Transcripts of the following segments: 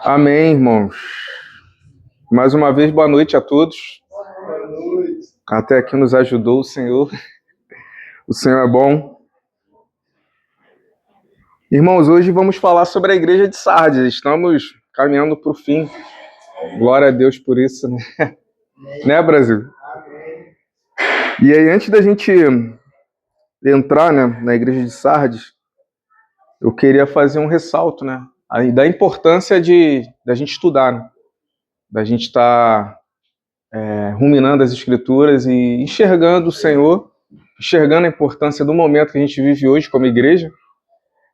Amém, irmãos. Mais uma vez, boa noite a todos. Boa noite. Até aqui nos ajudou o Senhor. O Senhor é bom. Irmãos, hoje vamos falar sobre a igreja de Sardes. Estamos caminhando para o fim. Glória a Deus por isso, né? Né, Brasil? E aí, antes da gente entrar, né, na igreja de Sardes, eu queria fazer um ressalto, né? Da importância da gente estudar, né? Da gente estar ruminando as Escrituras e enxergando o Senhor, enxergando a importância do momento que a gente vive hoje como igreja.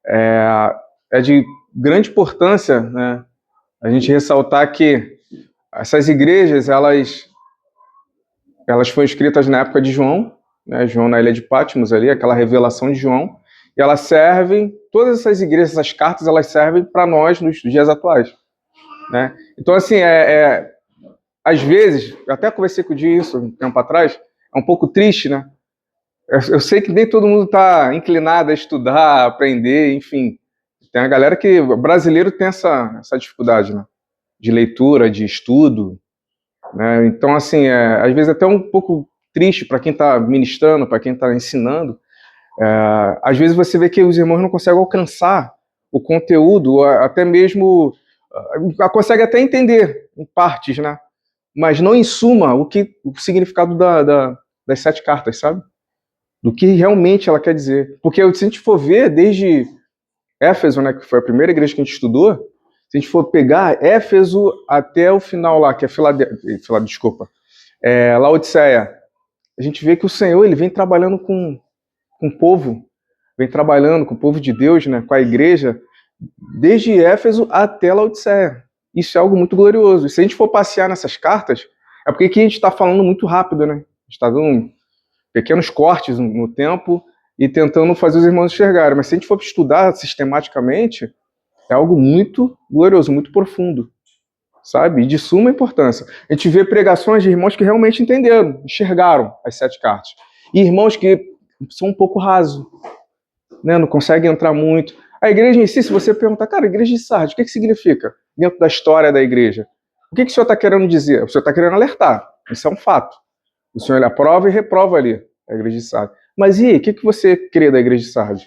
É de grande importância, né, a gente ressaltar que essas igrejas, elas foram escritas na época de João, né, João na ilha de Patmos ali, aquela revelação de João, e elas servem, todas essas igrejas, essas cartas, elas servem para nós nos dias atuais, né? Então, assim, às vezes, eu até conversei com o Di isso um tempo atrás, é um pouco triste, né? Eu sei que nem todo mundo está inclinado a estudar, a aprender, enfim. Tem a galera que... O brasileiro tem essa dificuldade, né? De leitura, de estudo, né? Então, assim, às vezes até um pouco triste para quem está ministrando, para quem está ensinando. Às vezes você vê que os irmãos não conseguem alcançar o conteúdo, até mesmo... consegue até entender, em partes, né? Mas não em suma o significado das 7 cartas, sabe? Do que realmente ela quer dizer. Porque se a gente for ver, desde Éfeso, né, que foi a primeira igreja que a gente estudou, se a gente for pegar Éfeso até o final lá, que é Laodiceia, a gente vê que o Senhor ele vem trabalhando com o povo, vem trabalhando com o povo de Deus, né, com a igreja, desde Éfeso até Laodiceia. Isso é algo muito glorioso. E se a gente for passear nessas cartas, é porque aqui a gente está falando muito rápido, né? A gente está dando pequenos cortes no tempo e tentando fazer os irmãos enxergarem. Mas se a gente for estudar sistematicamente, é algo muito glorioso, muito profundo, sabe? E de suma importância. A gente vê pregações de irmãos que realmente entenderam, enxergaram as 7 cartas. E irmãos que são um pouco rasos, né? Não conseguem entrar muito. A igreja em si, se você perguntar, cara, a igreja de Sardes, o que significa dentro da história da igreja? O que o senhor está querendo dizer? O senhor está querendo alertar. Isso é um fato. O senhor ele aprova e reprova ali a igreja de Sardes. Mas e aí, o que você crê da igreja de Sardes?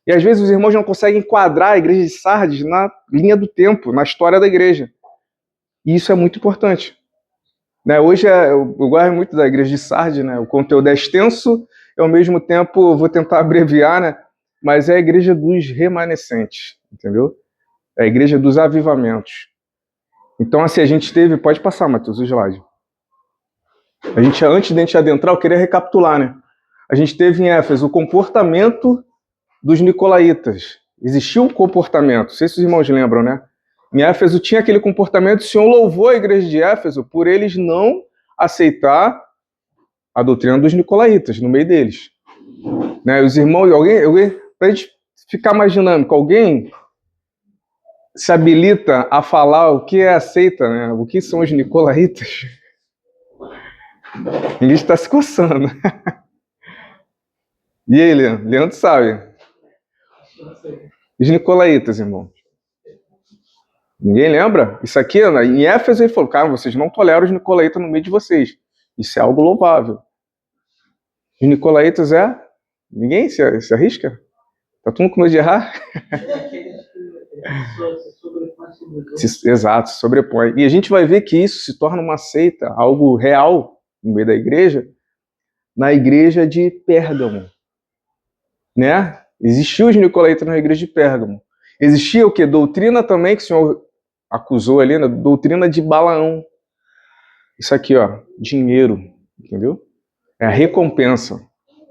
E às vezes os irmãos não conseguem enquadrar a igreja de Sardes na linha do tempo, na história da igreja. E isso é muito importante. Né? Hoje eu gosto muito da igreja de Sardes, né? O conteúdo é extenso e ao mesmo tempo vou tentar abreviar, né? Mas é a igreja dos remanescentes, entendeu? É a igreja dos avivamentos. Então, assim, a gente teve... Pode passar, Matheus, o slide. Antes de a gente adentrar, eu queria recapitular, né? A gente teve em Éfeso o comportamento dos nicolaítas. Existia um comportamento, não sei se os irmãos lembram, né? Em Éfeso tinha aquele comportamento, o Senhor louvou a igreja de Éfeso por eles não aceitar a doutrina dos nicolaítas no meio deles. Né? Os irmãos, alguém para a gente ficar mais dinâmico, alguém se habilita a falar o que é aceita, né? O que são os nicolaítas? Ninguém está se coçando. E aí, Leandro? Leandro sabe. Os nicolaítas, irmão. Ninguém lembra? Isso aqui, em Éfeso, ele falou, cara, vocês não toleram os nicolaítas no meio de vocês. Isso é algo louvável. Os nicolaítas Ninguém se arrisca? Tá todo mundo com medo de errar? Exato, se sobrepõe. E a gente vai ver que isso se torna uma seita, algo real no meio da igreja, na igreja de Pérgamo. Né? Existiam os nicolaítas na igreja de Pérgamo. Existia o quê? Doutrina também, que o Senhor acusou ali, né? Doutrina de Balaão. Isso aqui, ó, dinheiro, entendeu? É a recompensa,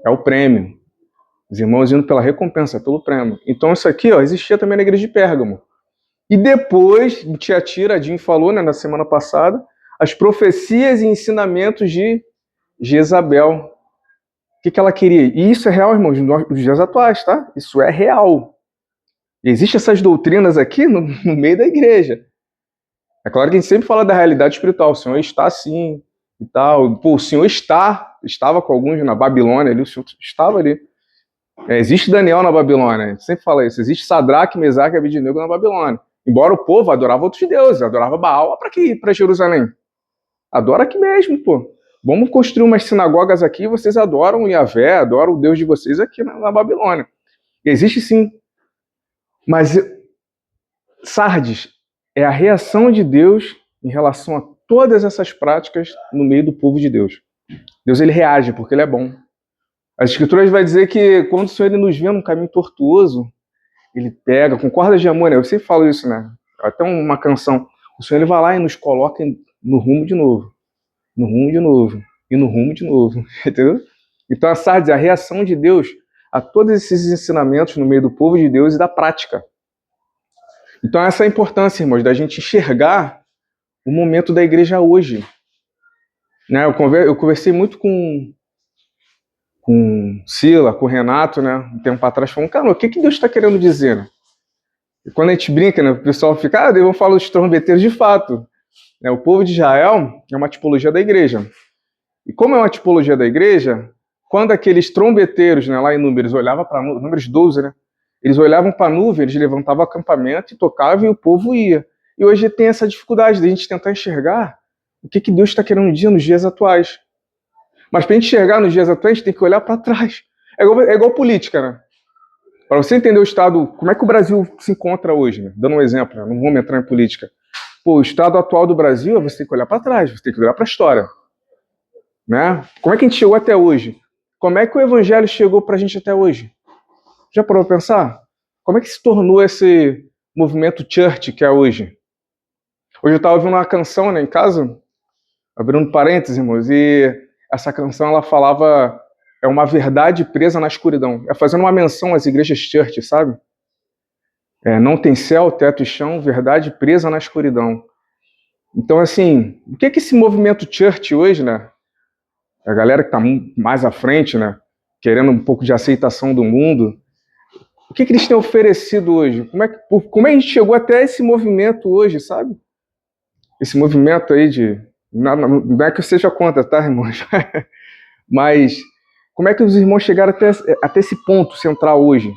é o prêmio. Os irmãos indo pela recompensa, pelo prêmio. Então isso aqui, ó, existia também na igreja de Pérgamo. E depois, Tiatira, Jim falou, né, na semana passada, as profecias e ensinamentos de Jezabel. O que ela queria? E isso é real, irmãos, nos dias atuais, tá? Isso é real. Existem essas doutrinas aqui no meio da igreja. É claro que a gente sempre fala da realidade espiritual. O Senhor está assim e tal. Pô, o Senhor estava com alguns na Babilônia ali, o Senhor estava ali. Existe Daniel na Babilônia, a gente sempre fala isso. Existe Sadraque, Mesaque e Abednego na Babilônia. Embora o povo adorava outros deuses, adorava Baal. Para que ir para Jerusalém? Adora aqui mesmo, pô. Vamos construir umas sinagogas aqui, vocês adoram Yahvé, adoram o Deus de vocês aqui na Babilônia. Existe sim. Mas Sardes é a reação de Deus em relação a todas essas práticas no meio do povo de Deus. Deus ele reage porque ele é bom. As escrituras vai dizer que quando o Senhor ele nos vê num caminho tortuoso, ele pega com cordas de amor, né? Eu sempre falo isso, né? Até uma canção. O Senhor ele vai lá e nos coloca no rumo de novo. No rumo de novo. E no rumo de novo. Entendeu? Então a Sardes é a reação de Deus a todos esses ensinamentos no meio do povo de Deus e da prática. Então essa é a importância, irmãos, da gente enxergar o momento da igreja hoje. Né? Eu conversei muito com Sila, com o Renato, né, um tempo atrás, falando, cara, o que Deus está querendo dizer? Né? E quando a gente brinca, né, o pessoal fica, Deus vai falar dos trombeteiros de fato. Né, o povo de Israel é uma tipologia da igreja. E como é uma tipologia da igreja, quando aqueles trombeteiros, né, lá em Números, olhavam para Números 12, né, eles olhavam para a nuvem, eles levantavam o acampamento e tocavam e o povo ia. E hoje tem essa dificuldade de a gente tentar enxergar o que Deus está querendo dizer nos dias atuais. Mas para a gente enxergar nos dias atuais, a gente tem que olhar para trás. É igual política, né? Para você entender o estado, como é que o Brasil se encontra hoje, né? Dando um exemplo, né? Não vamos entrar em política. Pô, o estado atual do Brasil, você tem que olhar para trás, você tem que olhar para a história. Né? Como é que a gente chegou até hoje? Como é que o evangelho chegou para a gente até hoje? Já parou para pensar? Como é que se tornou esse movimento church que é hoje? Hoje eu estava ouvindo uma canção, né, em casa, abrindo parênteses, irmãos, e essa canção ela falava, é uma verdade presa na escuridão. É fazendo uma menção às igrejas church, sabe? Não tem céu, teto e chão, verdade presa na escuridão. Então, assim, o que é que esse movimento church hoje, né? A galera que está mais à frente, né? Querendo um pouco de aceitação do mundo. O que eles têm oferecido hoje? Como é que a gente chegou até esse movimento hoje, sabe? Esse movimento aí de... Não é que eu seja contra, tá, irmãos? Mas como é que os irmãos chegaram até esse ponto central hoje?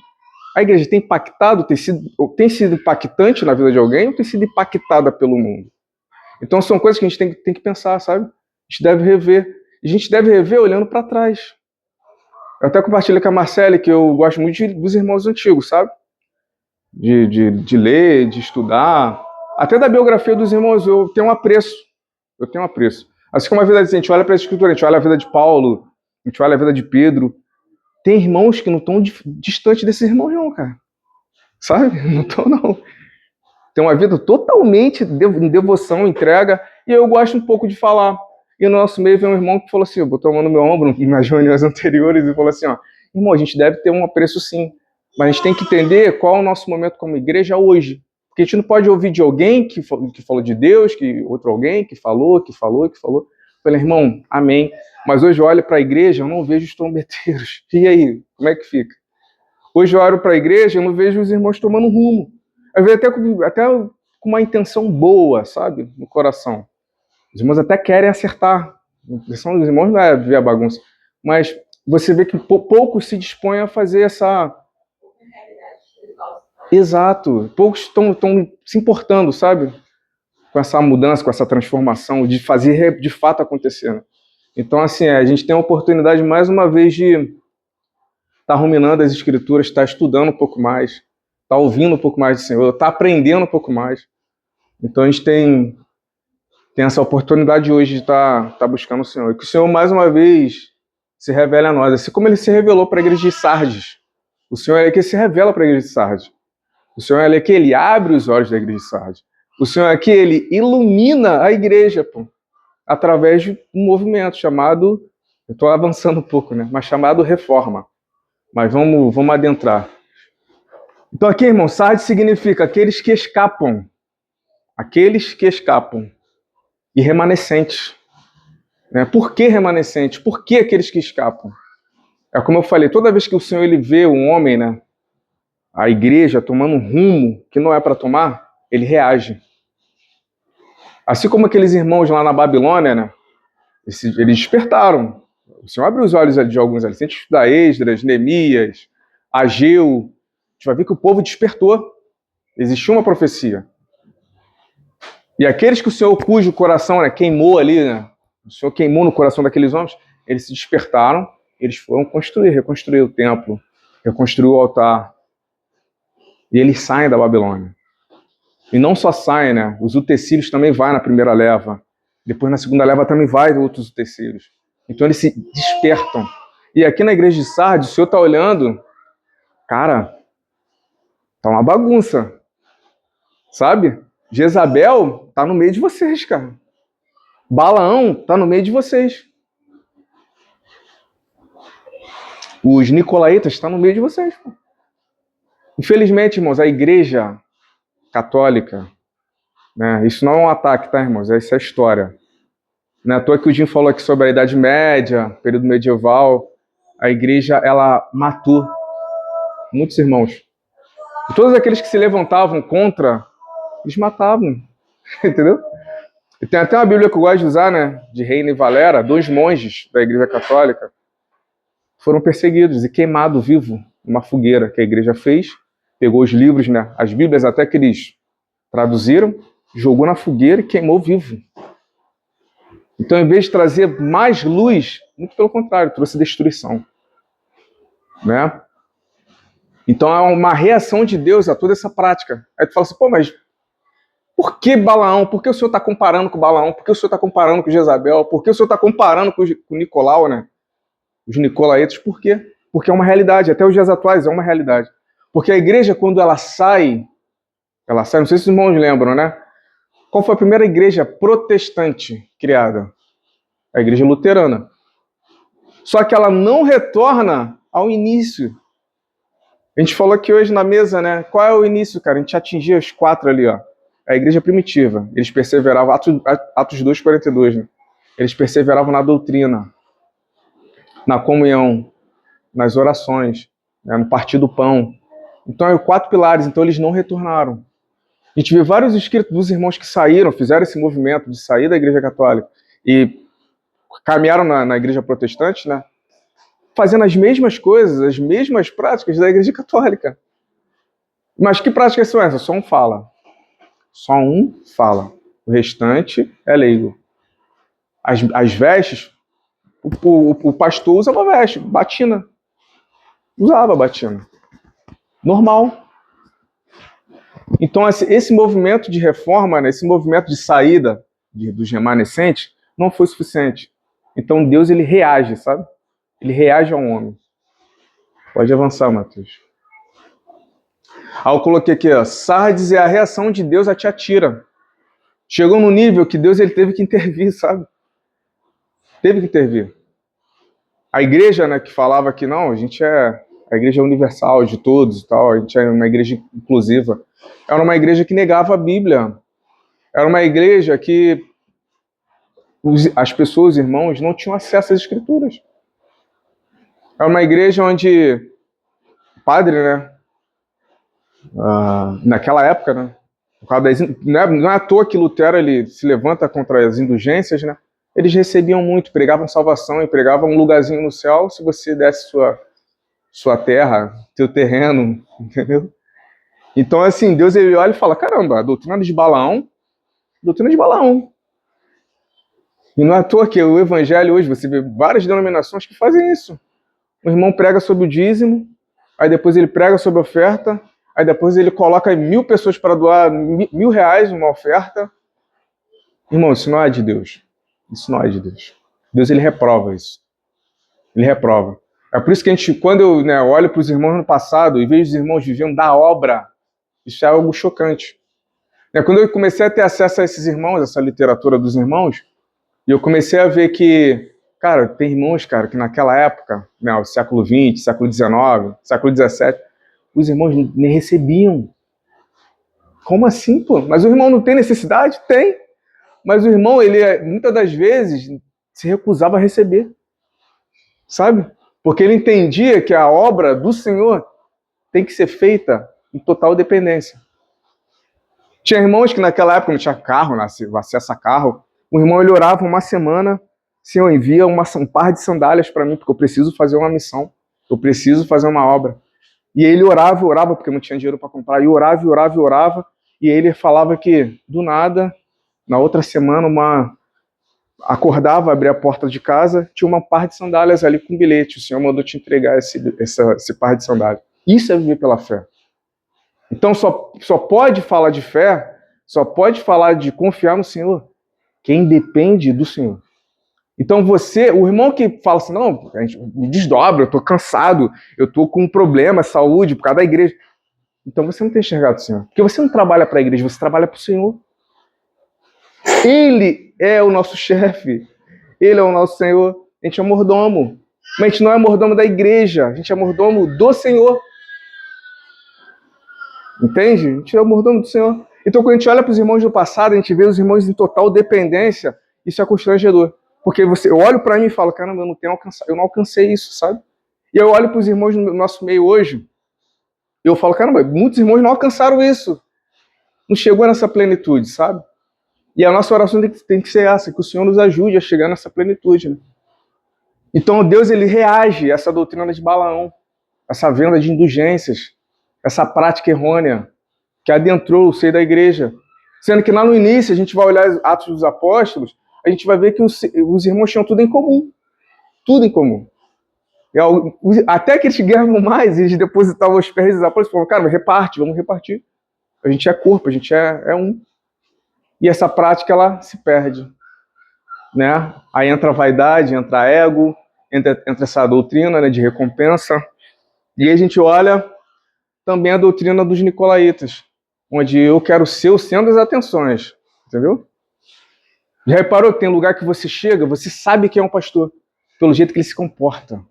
A igreja tem impactado, tem sido impactante na vida de alguém ou tem sido impactada pelo mundo? Então são coisas que a gente tem que pensar, sabe? A gente deve rever. E a gente deve rever olhando para trás. Eu até compartilhei com a Marcele que eu gosto muito dos irmãos antigos, sabe? De ler, de estudar. Até da biografia dos irmãos eu tenho um apreço. Eu tenho um apreço. Assim como a vida de a gente olha para a escritura, a gente olha a vida de Paulo, a gente olha a vida de Pedro. Tem irmãos que não estão distantes desses irmãos, não, cara. Sabe? Não estão, não. Tem uma vida totalmente em devoção, entrega, e eu gosto um pouco de falar. E no nosso meio vem um irmão que falou assim, botou a mão no meu ombro nas reuniões anteriores e falou assim, ó, irmão, a gente deve ter um apreço sim, mas a gente tem que entender qual é o nosso momento como igreja hoje. Porque a gente não pode ouvir de alguém que falou de Deus, que outro alguém que falou. Eu falei, irmão, amém. Mas hoje eu olho para a igreja, eu não vejo os trombeteiros. E aí, como é que fica? Hoje eu olho para a igreja, eu não vejo os irmãos tomando rumo. Às vezes até com uma intenção boa, sabe, no coração. Os irmãos até querem acertar. A intenção dos irmãos não é ver a bagunça. Mas você vê que poucos se dispõem a fazer essa... Exato. Poucos estão se importando, sabe? Com essa mudança, com essa transformação, de fazer de fato acontecer. Né? Então, assim, a gente tem a oportunidade, mais uma vez, de estar ruminando as escrituras, estar estudando um pouco mais, estar ouvindo um pouco mais do Senhor, estar aprendendo um pouco mais. Então, a gente tem essa oportunidade hoje de estar buscando o Senhor. E que o Senhor, mais uma vez, se revele a nós. Assim como Ele se revelou para a igreja de Sardes. O Senhor é que se revela para a igreja de Sardes. O Senhor é que Ele abre os olhos da igreja de Sardes. O Senhor é que Ele ilumina a igreja, pô, através de um movimento chamado... Eu estou avançando um pouco, né? Mas chamado Reforma. Mas vamos adentrar. Então aqui, irmão, Sardes significa aqueles que escapam. Aqueles que escapam. E remanescentes. Né? Por que remanescentes? Por que aqueles que escapam? É como eu falei, toda vez que o Senhor ele vê um homem, né, a igreja tomando um rumo que não é para tomar, ele reage. Assim como aqueles irmãos lá na Babilônia, né, eles despertaram. O Senhor abre os olhos de alguns ali. Se a gente estudar Esdras, Neemias, Ageu, a gente vai ver que o povo despertou. Existiu uma profecia. E aqueles que o Senhor, cujo coração, né, queimou ali, né, o Senhor queimou no coração daqueles homens, eles se despertaram, eles foram reconstruir o templo, reconstruir o altar. E eles saem da Babilônia. E não só saem, né? Os utensílios também vai na primeira leva. Depois na segunda leva também vai outros utensílios. Então eles se despertam. E aqui na igreja de Sardes, o Senhor está olhando, cara, tá uma bagunça. Sabe? Jezabel tá no meio de vocês, cara. Balaão tá no meio de vocês. Os nicolaítas estão no meio de vocês. Pô. Infelizmente, irmãos, a igreja católica, né, isso não é um ataque, tá, irmãos? Isso é história. Não é à toa que o Jim falou aqui sobre a Idade Média, período medieval. A igreja, ela matou muitos irmãos. E todos aqueles que se levantavam contra, eles matavam. Entendeu? E tem até uma Bíblia que eu gosto de usar, né? De Reina e Valera, 2 monges da igreja católica foram perseguidos e queimados vivos numa fogueira que a igreja fez, pegou os livros, né? As Bíblias até que eles traduziram, jogou na fogueira e queimou vivo. Então, em vez de trazer mais luz, muito pelo contrário, trouxe destruição. Né? Então, é uma reação de Deus a toda essa prática. Aí tu fala assim, pô, mas por que Balaão? Por que o senhor está comparando com Balaão? Por que o senhor está comparando com Jezabel? Por que o senhor está comparando com Nicolau, né? Os nicolaítas? Por quê? Porque é uma realidade. Até os dias atuais é uma realidade. Porque a igreja, quando ela sai, não sei se os irmãos lembram, né? Qual foi a primeira igreja protestante criada? A igreja luterana. Só que ela não retorna ao início. A gente falou aqui hoje na mesa, né? Qual é o início, cara? A gente atingia os 4 ali, ó. A igreja primitiva. Eles perseveravam, Atos 2:42, né? Eles perseveravam na doutrina, na comunhão, nas orações, né? No partir do pão. Então, é 4 pilares. Então, eles não retornaram. A gente vê vários escritos dos irmãos que saíram, fizeram esse movimento de sair da igreja católica e caminharam na igreja protestante, né? Fazendo as mesmas coisas, as mesmas práticas da igreja católica. Mas que práticas são essas? Só um fala. Só um fala. O restante é leigo. As vestes, o pastor usava veste, batina. Usava batina. Normal. Então, esse movimento de reforma, né, esse movimento de saída dos remanescentes, não foi suficiente. Então, Deus, ele reage, sabe? Ele reage ao homem. Pode avançar, Matheus. Eu coloquei aqui, ó, Sardes é a reação de Deus a Tiatira. Chegou no nível que Deus, ele teve que intervir, sabe? Teve que intervir. A igreja, né, que falava que não, a gente é a igreja universal de todos e tal, a gente é uma igreja inclusiva. Era uma igreja que negava a Bíblia. Era uma igreja que as pessoas, os irmãos, não tinham acesso às escrituras. Era uma igreja onde o padre, né, naquela época, né, por causa não é à toa que Lutero ele se levanta contra as indulgências, né? Eles recebiam muito, pregavam salvação e pregavam um lugarzinho no céu se você desse sua terra, teu terreno, entendeu? Então, assim, Deus ele olha e fala, caramba, a doutrina de Balaão. E não é à toa que o evangelho hoje, você vê várias denominações que fazem isso. O irmão prega sobre o dízimo, aí depois ele prega sobre a oferta, aí depois ele coloca 1.000 pessoas para doar R$1.000 uma oferta. Irmão, isso não é de Deus. Isso não é de Deus. Deus, ele reprova isso. Ele reprova. É por isso que a gente, quando eu, né, olho para os irmãos no passado e vejo os irmãos vivendo da obra, isso é algo chocante. Quando eu comecei a ter acesso a esses irmãos, essa literatura dos irmãos, e eu comecei a ver que, cara, tem irmãos, cara, que naquela época, né, o século XX, século XIX, século XVII, os irmãos nem recebiam. Como assim, pô? Mas o irmão não tem necessidade? Tem. Mas o irmão, ele muitas das vezes se recusava a receber. Sabe? Porque ele entendia que a obra do Senhor tem que ser feita em total dependência. Tinha irmãos que naquela época não tinha carro, acesso a carro. O irmão, ele orava uma semana, Senhor, envia um par de sandálias para mim, porque eu preciso fazer uma missão. Eu preciso fazer uma obra. E ele orava e orava, porque não tinha dinheiro para comprar. E orava e orava e orava. E ele falava que, do nada, Na outra semana, acordava, abria a porta de casa, tinha uma par de sandálias ali com bilhete. O Senhor mandou te entregar esse par de sandálias. Isso é viver pela fé. Então só pode falar de fé, só pode falar de confiar no Senhor quem depende do Senhor. Então o irmão que fala assim, não, a gente me desdobra, eu tô cansado, eu tô com um problema, saúde, por causa da igreja. Então você não tem enxergado o Senhor. Porque você não trabalha para a igreja, você trabalha para o Senhor. Ele é o nosso chefe, ele é o nosso Senhor. A gente é mordomo, mas a gente não é mordomo da igreja, a gente é mordomo do Senhor. Entende? A gente é o mordomo do Senhor. Então, quando a gente olha para os irmãos do passado, a gente vê os irmãos em total dependência, isso é constrangedor. Porque eu olho para mim e falo, caramba, eu não alcancei isso, sabe? E eu olho para os irmãos no nosso meio hoje, e eu falo, caramba, muitos irmãos não alcançaram isso. Não chegou nessa plenitude, sabe? E a nossa oração tem que ser essa, que o Senhor nos ajude a chegar nessa plenitude. Né? Então, Deus, ele reage a essa doutrina de Balaão, essa venda de indulgências, essa prática errônea que adentrou o seio da igreja. Sendo que lá no início, a gente vai olhar Atos dos Apóstolos, a gente vai ver que os irmãos tinham tudo em comum. Tudo em comum. Até que eles ganhavam mais, eles depositavam os pés dos apóstolos e falavam, cara, reparte, vamos repartir. A gente é corpo, a gente é um. E essa prática, ela se perde. Né? Aí entra a vaidade, entra ego, entra essa doutrina, né, de recompensa. E aí a gente olha também a doutrina dos nicolaítas, onde eu quero ser o centro das atenções. Entendeu? Já reparou que tem lugar que você chega, você sabe quem é um pastor, pelo jeito que ele se comporta.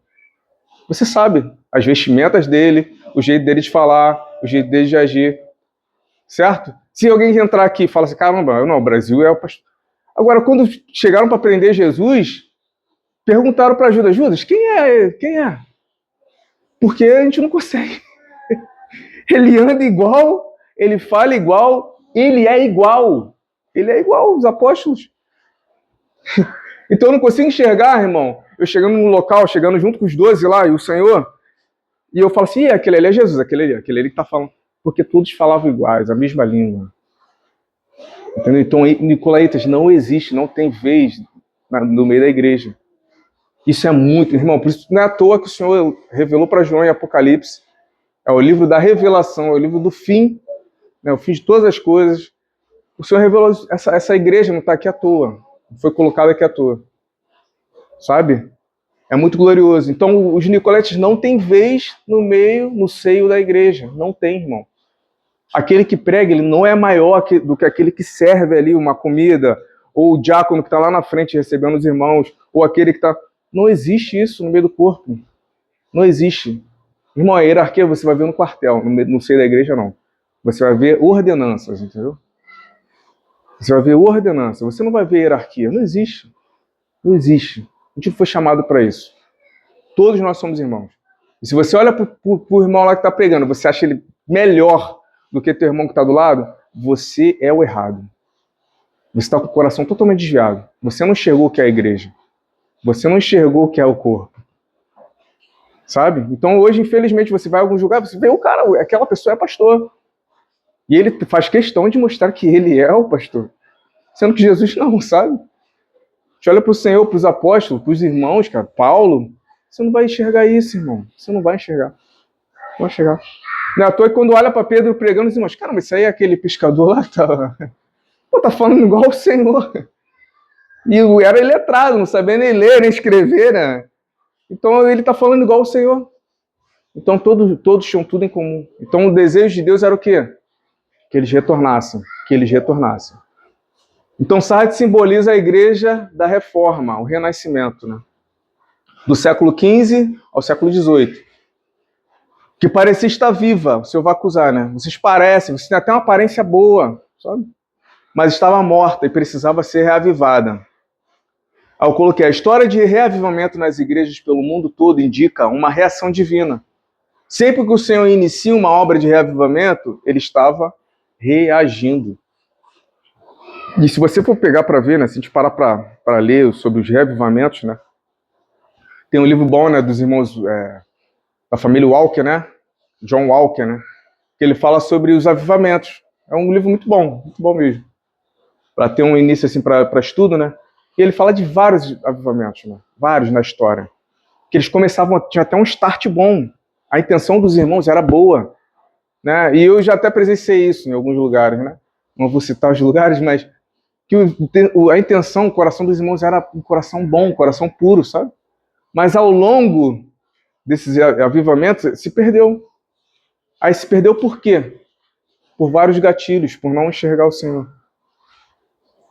Você sabe as vestimentas dele, o jeito dele de falar, o jeito dele de agir. Certo? Se alguém entrar aqui e falar assim, caramba, não, o Brasil é o pastor. Agora, quando chegaram para prender Jesus, perguntaram para Judas, Judas, quem é? Quem é? Porque a gente não consegue. Ele anda igual, ele fala igual, ele é igual. Ele é igual aos apóstolos. Então eu não consigo enxergar, irmão, eu chegando num local, chegando junto com os 12 lá, e o Senhor, e eu falo assim, aquele ali é Jesus, aquele ali que está falando. Porque todos falavam iguais, a mesma língua. Entendeu? Então, nicolaítas não existe, não tem vez no meio da igreja. Isso é muito, irmão, por isso não é à toa que o Senhor revelou para João em Apocalipse. É o livro da revelação, é o livro do fim, né, o fim de todas as coisas. O Senhor revelou, essa igreja não está aqui à toa, não foi colocada aqui à toa. Sabe? É muito glorioso. Então, os nicolaítas não têm vez no seio da igreja. Não tem, irmão. Aquele que prega, ele não é maior do que aquele que serve ali uma comida, ou o diácono que está lá na frente recebendo os irmãos, ou aquele que está... Não existe isso no meio do corpo. Não existe. Irmão, a hierarquia você vai ver no quartel, no seio da igreja não. Você vai ver ordenanças, entendeu? Você vai ver ordenança, você não vai ver hierarquia. Não existe. Não existe. A gente foi chamado para isso. Todos nós somos irmãos. E se você olha para o irmão lá que está pregando, você acha ele melhor do que teu irmão que está do lado, você é o errado. Você está com o coração totalmente desviado. Você não enxergou o que é a igreja. Você não enxergou o que é o corpo. Sabe? Então hoje, infelizmente, você vai a algum lugar, você vê o cara, aquela pessoa é pastor. E ele faz questão de mostrar que ele é o pastor. Sendo que Jesus não, sabe? Você olha para o Senhor, para os apóstolos, para os irmãos, cara, Paulo, você não vai enxergar isso, irmão. Você não vai enxergar. Não vai enxergar. Não é à toa que quando olha para Pedro pregando, os irmãos, cara, mas isso aí é aquele pescador lá que tá falando igual o Senhor. E era iletrado, não sabia nem ler, nem escrever, né? Então ele tá falando igual o Senhor. Então todos tinham tudo em comum. Então o desejo de Deus era o quê? Que eles retornassem. Que eles retornassem. Então Sardes simboliza a igreja da reforma, o renascimento, né? Do século XV ao século XVIII. Que parecia estar viva, o senhor vai acusar, né? Vocês parecem, vocês têm até uma aparência boa, sabe? Mas estava morta e precisava ser reavivada. Aí eu coloquei, a história de reavivamento nas igrejas pelo mundo todo indica uma reação divina. Sempre que o Senhor inicia uma obra de reavivamento, ele estava reagindo. E se você for pegar para ver, né, se a gente parar para ler sobre os reavivamentos, né, tem um livro bom, né, dos irmãos da família Walker, né, John Walker, né, que ele fala sobre os avivamentos. É um livro muito bom mesmo. para ter um início assim para estudo, né? E ele fala de vários avivamentos, né? Vários na história. Que eles começavam, tinha até um start bom. A intenção dos irmãos era boa, né? E eu já até presenciei isso em alguns lugares, né? Não vou citar os lugares, mas que a intenção, o coração dos irmãos era um coração bom, um coração puro, sabe? Mas ao longo desses avivamentos, se perdeu. Aí se perdeu por quê? Por vários gatilhos, por não enxergar o Senhor.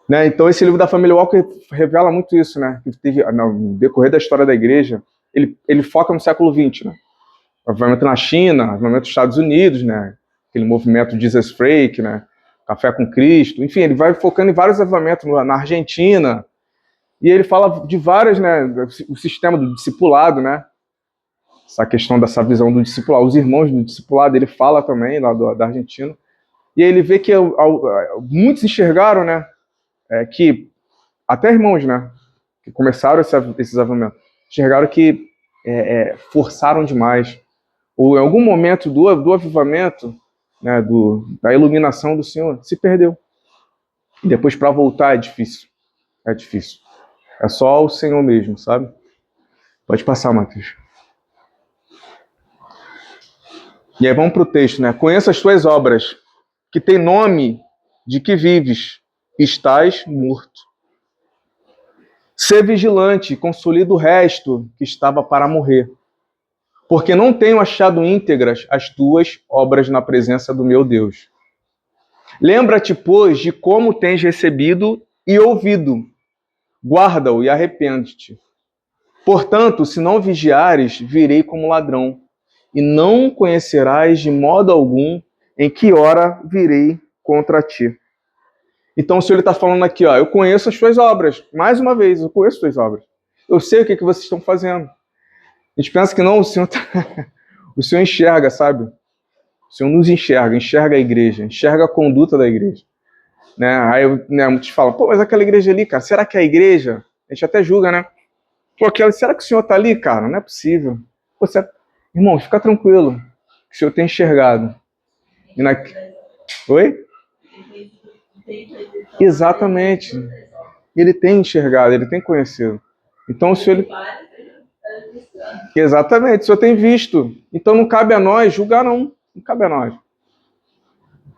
Né? Então esse livro da família Walker revela muito isso, né? Que teve, no decorrer da história da igreja, ele foca no século XX, né? Avivamento na China, avivamento nos Estados Unidos, né? Aquele movimento Jesus Freak, né? Café com Cristo, enfim, ele vai focando em vários avivamentos na Argentina, e ele fala de várias, né? O sistema do discipulado, né? Essa questão dessa visão do discipulado, os irmãos do discipulado, ele fala também lá da Argentina, e aí ele vê que muitos enxergaram, né? Que até irmãos, né? Que começaram esses avivamentos, enxergaram que forçaram demais, ou em algum momento do avivamento, né, da iluminação do Senhor, se perdeu. E depois para voltar é difícil. É difícil. É só o Senhor mesmo, sabe? Pode passar, Matheus. E aí vamos para o texto, né? Conheça as tuas obras, que tem nome de que vives, estás morto. Sê vigilante, consolida o resto que estava para morrer. Porque não tenho achado íntegras as tuas obras na presença do meu Deus. Lembra-te, pois, de como tens recebido e ouvido. Guarda-o e arrepende-te. Portanto, se não vigiares, virei como ladrão, e não conhecerás de modo algum em que hora virei contra ti. Então o Senhor está falando aqui, ó, eu conheço as tuas obras. Mais uma vez, eu conheço as tuas obras. Eu sei o que vocês estão fazendo. A gente pensa que não, o Senhor enxerga, sabe? O Senhor nos enxerga a igreja, enxerga a conduta da igreja. Né? Aí muitos falam, pô, mas aquela igreja ali, cara, será que é a igreja? A gente até julga, né? Pô, será que o Senhor está ali, cara? Não é possível. Pô, irmão, fica tranquilo, que o Senhor tem enxergado. Oi? Exatamente. Ele tem enxergado, ele tem conhecido. Então o Senhor... Exatamente, o Senhor tem visto. Então não cabe a nós julgar, não. Não cabe a nós.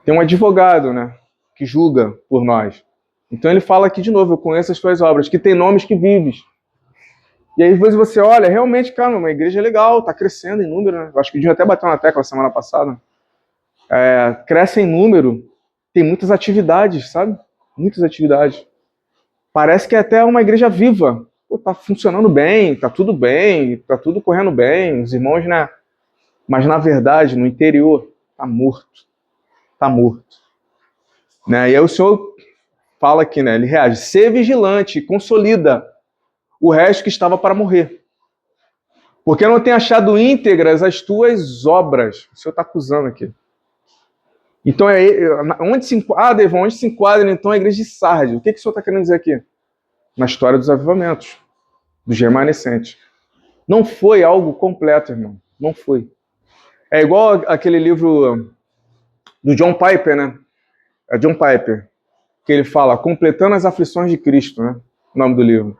Tem um advogado, né, que julga por nós. Então ele fala aqui de novo, eu conheço as tuas obras, que tem nomes que vives. E aí às vezes você olha, realmente, cara, uma igreja legal, tá crescendo em número, né? Eu acho que o Dinho até bateu na tecla semana passada. Cresce em número, tem muitas atividades, sabe? Muitas atividades. Parece que é até uma igreja viva. Pô, tá funcionando bem, tá tudo correndo bem, os irmãos, né? Mas na verdade, no interior, tá morto. Tá morto. Né? E aí o Senhor fala aqui, né? Ele reage, ser vigilante, consolida o resto que estava para morrer. Porque eu não tenho achado íntegras as tuas obras. O Senhor está acusando aqui. Então, onde se enquadra então a igreja de Sardes? O que o Senhor está querendo dizer aqui? Na história dos avivamentos, dos remanescentes. Não foi algo completo, irmão. Não foi. É igual aquele livro do John Piper, né? É John Piper, que ele fala, completando as aflições de Cristo, né? O nome do livro.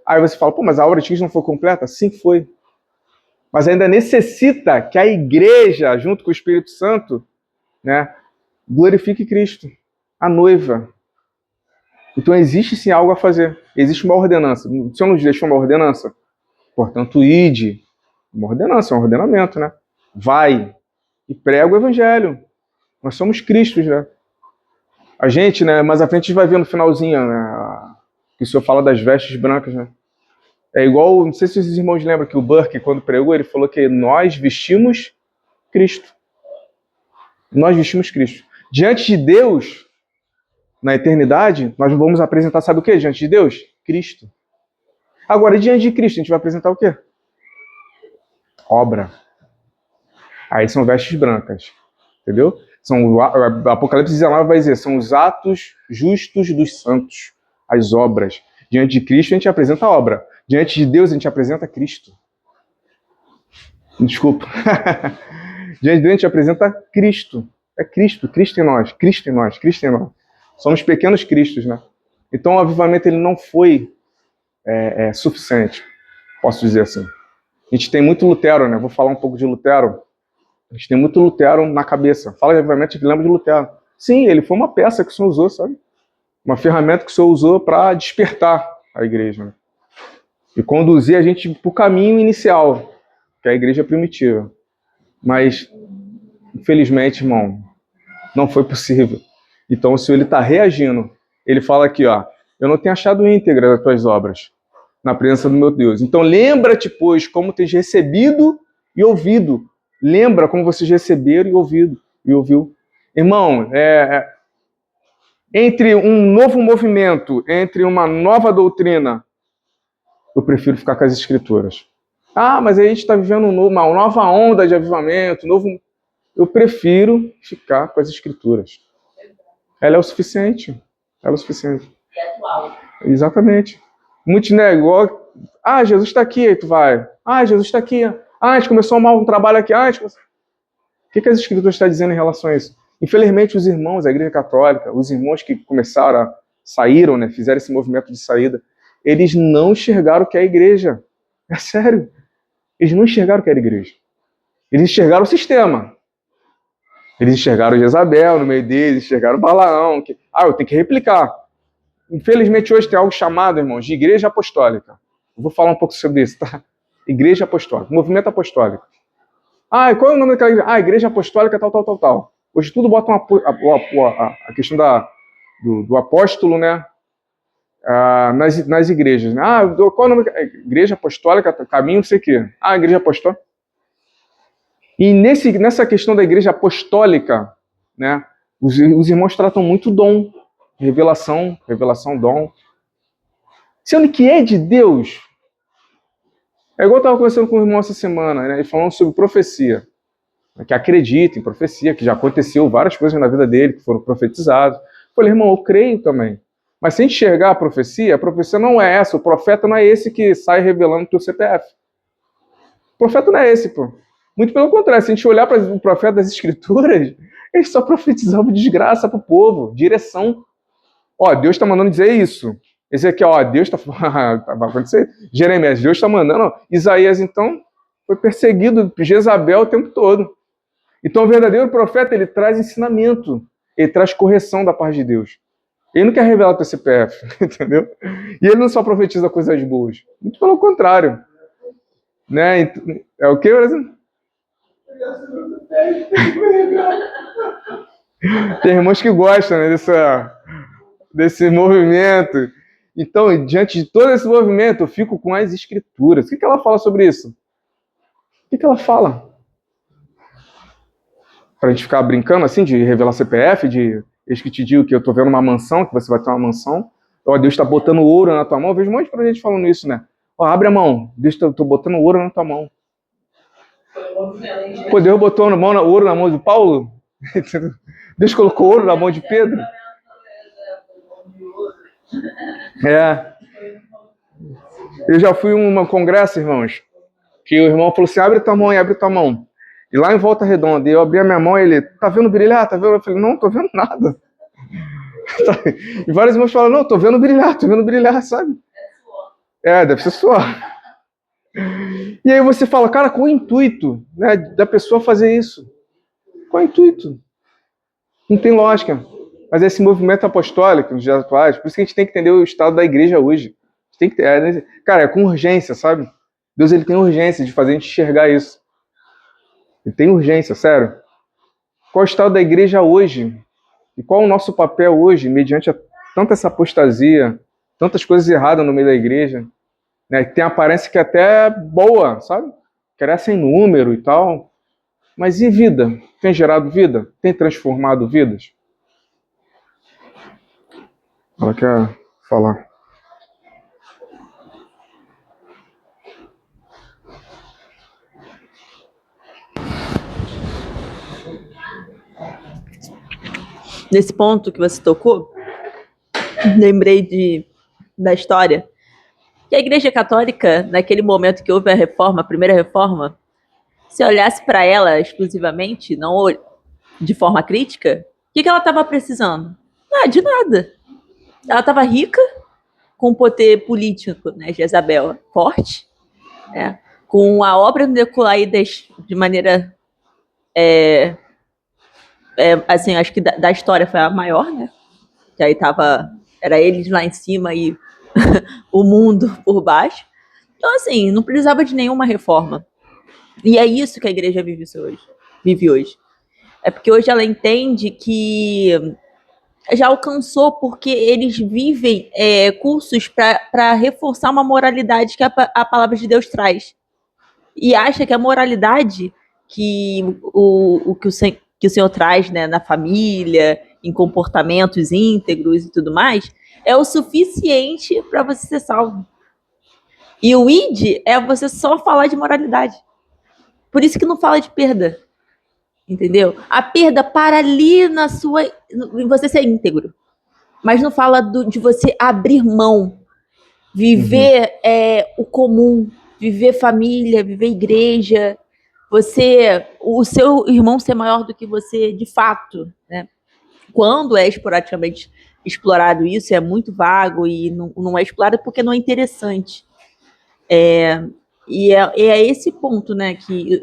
Aí você fala, pô, mas a obra de Cristo não foi completa? Sim, foi. Mas ainda necessita que a igreja, junto com o Espírito Santo, né, glorifique Cristo, a noiva. Então existe sim algo a fazer. Existe uma ordenança. O Senhor nos deixou uma ordenança. Portanto, ide. Uma ordenança, um ordenamento, né? Vai e prega o evangelho. Nós somos Cristos, né? A gente, né, mais à frente a gente vai ver no finalzinho, né, que o Senhor fala das vestes brancas, né? É igual, não sei se os irmãos lembram que o Burke, quando pregou, ele falou que nós vestimos Cristo. Nós vestimos Cristo. Diante de Deus, na eternidade, nós vamos apresentar, sabe o que diante de Deus? Cristo. Agora, diante de Cristo, a gente vai apresentar o quê? Obra. Aí são vestes brancas. Entendeu? Apocalipse 19 vai dizer, são os atos justos dos santos, as obras. Diante de Cristo, a gente apresenta a obra. Diante de Deus, a gente apresenta Cristo. Desculpa. Diante de Deus, a gente apresenta Cristo. É Cristo, Cristo em nós, Cristo em nós, Cristo em nós. Somos pequenos cristos, né? Então o avivamento ele não foi suficiente, posso dizer assim. A gente tem muito Lutero, né? Vou falar um pouco de Lutero. A gente tem muito Lutero na cabeça. Fala de avivamento, a gente lembra de Lutero. Sim, ele foi uma peça que o Senhor usou, sabe? Uma ferramenta que o Senhor usou para despertar a igreja, né? E conduzir a gente para o caminho inicial, que é a igreja primitiva. Mas, infelizmente, irmão, não foi possível. Então o Senhor está reagindo. Ele fala aqui, ó, eu não tenho achado íntegra as tuas obras na presença do meu Deus. Então lembra-te, pois, como tens recebido e ouvido. Lembra como vocês receberam e ouviu. Irmão, entre um novo movimento, entre uma nova doutrina, eu prefiro ficar com as escrituras. Ah, mas aí a gente está vivendo uma nova onda de avivamento, eu prefiro ficar com as escrituras. Ela é o suficiente. Ela é o suficiente. E atual. Exatamente. Muitos negócios. Ah, Jesus está aqui, aí tu vai. Ah, Jesus está aqui. Ah, a gente começou um trabalho aqui. Ah, o que as escrituras estão dizendo em relação a isso? Infelizmente, os irmãos da Igreja Católica, os irmãos que saíram, né, fizeram esse movimento de saída, eles não enxergaram o que é a igreja. É sério. Eles não enxergaram o que era a igreja. Eles enxergaram o sistema. Eles enxergaram Jezabel no meio deles, enxergaram Balaão. Eu tenho que replicar. Infelizmente, hoje tem algo chamado, irmãos, de igreja apostólica. Eu vou falar um pouco sobre isso, tá? Igreja apostólica, movimento apostólico. Qual é o nome daquela igreja? Igreja apostólica, tal. Hoje tudo bota a questão do apóstolo, né? Nas igrejas. Né? Qual é o nome? Igreja apostólica, caminho, não sei o quê. Igreja apostólica. E nessa questão da igreja apostólica, né? Os irmãos tratam muito dom, revelação, dom. Sendo que é de Deus. É igual eu estava conversando com o irmão essa semana, né? Ele falando sobre profecia. Que acredita em profecia, que já aconteceu várias coisas na vida dele, que foram profetizadas. Eu falei, irmão, eu creio também. Mas se a gente enxergar a profecia não é essa. O profeta não é esse que sai revelando o teu CPF. O profeta não é esse, pô. Muito pelo contrário, se a gente olhar para o profeta das Escrituras, ele só profetizava desgraça para o povo, direção. Deus está mandando dizer isso. Esse aqui, Deus está vai acontecer. Jeremias, Deus está mandando. Isaías, então, foi perseguido por Jezabel o tempo todo. Então, o verdadeiro profeta, ele traz ensinamento, ele traz correção da parte de Deus. Ele não quer revelar o teu CPF, entendeu? E ele não só profetiza coisas boas. Muito pelo contrário. Né? É o quê, Brasil? Tem irmãos que gostam, né, desse movimento. Então, diante de todo esse movimento, eu fico com as escrituras. O que ela fala sobre isso? O que ela fala? Para a gente ficar brincando assim, de revelar CPF, eis que te digo que eu estou vendo uma mansão, que você vai ter uma mansão. Deus está botando ouro na tua mão. Eu vejo um monte de gente falando isso, né? Abre a mão. Deus está botando ouro na tua mão. Deus botou ouro na mão de Paulo? Deus colocou ouro na mão de Pedro? Eu já fui em um congresso, irmãos, que o irmão falou assim, abre tua mão. E lá em Volta Redonda, eu abri a minha mão e ele, tá vendo brilhar? Tá vendo? Eu falei, não tô vendo nada. E vários irmãos falam, não, tô vendo brilhar, sabe? Deve ser suor. E aí você fala, cara, qual o intuito, né, da pessoa fazer isso? Qual o intuito? Não tem lógica. Mas esse movimento apostólico, nos dias atuais, por isso que a gente tem que entender o estado da igreja hoje. A gente tem que cara, é com urgência, sabe? Deus ele tem urgência de fazer a gente enxergar isso. Ele tem urgência, sério. Qual é o estado da igreja hoje? E qual é o nosso papel hoje, mediante tanta essa apostasia, tantas coisas erradas no meio da igreja, né? Tem aparência que é até boa, sabe? Cresce em número e tal. Mas e vida? Tem gerado vida? Tem transformado vidas? Ela quer falar. Nesse ponto que você tocou, lembrei da história que a Igreja Católica, naquele momento que houve a primeira reforma, se olhasse para ela exclusivamente, não de forma crítica, o que ela estava precisando? Não, de nada. Ela estava rica, com poder político, né, Jezabel, forte, né, com a obra do Nicolaídas de maneira, assim, acho que da história foi a maior, né, que aí era eles lá em cima e o mundo por baixo. Então, assim, não precisava de nenhuma reforma. E é isso que a igreja vive hoje. É porque hoje ela entende que já alcançou, porque eles vivem cursos para reforçar uma moralidade que a palavra de Deus traz. E acha que a moralidade que que o Senhor traz, né, na família, em comportamentos íntegros e tudo mais, é o suficiente para você ser salvo. E o ID é você só falar de moralidade. Por isso que não fala de perda. Entendeu? A perda para ali em você ser íntegro. Mas não fala de você abrir mão, viver o comum, viver família, viver igreja, o seu irmão ser maior do que você de fato, né? Quando é esporadicamente explorado isso, é muito vago e não é explorado porque não é interessante. E é esse ponto, né, que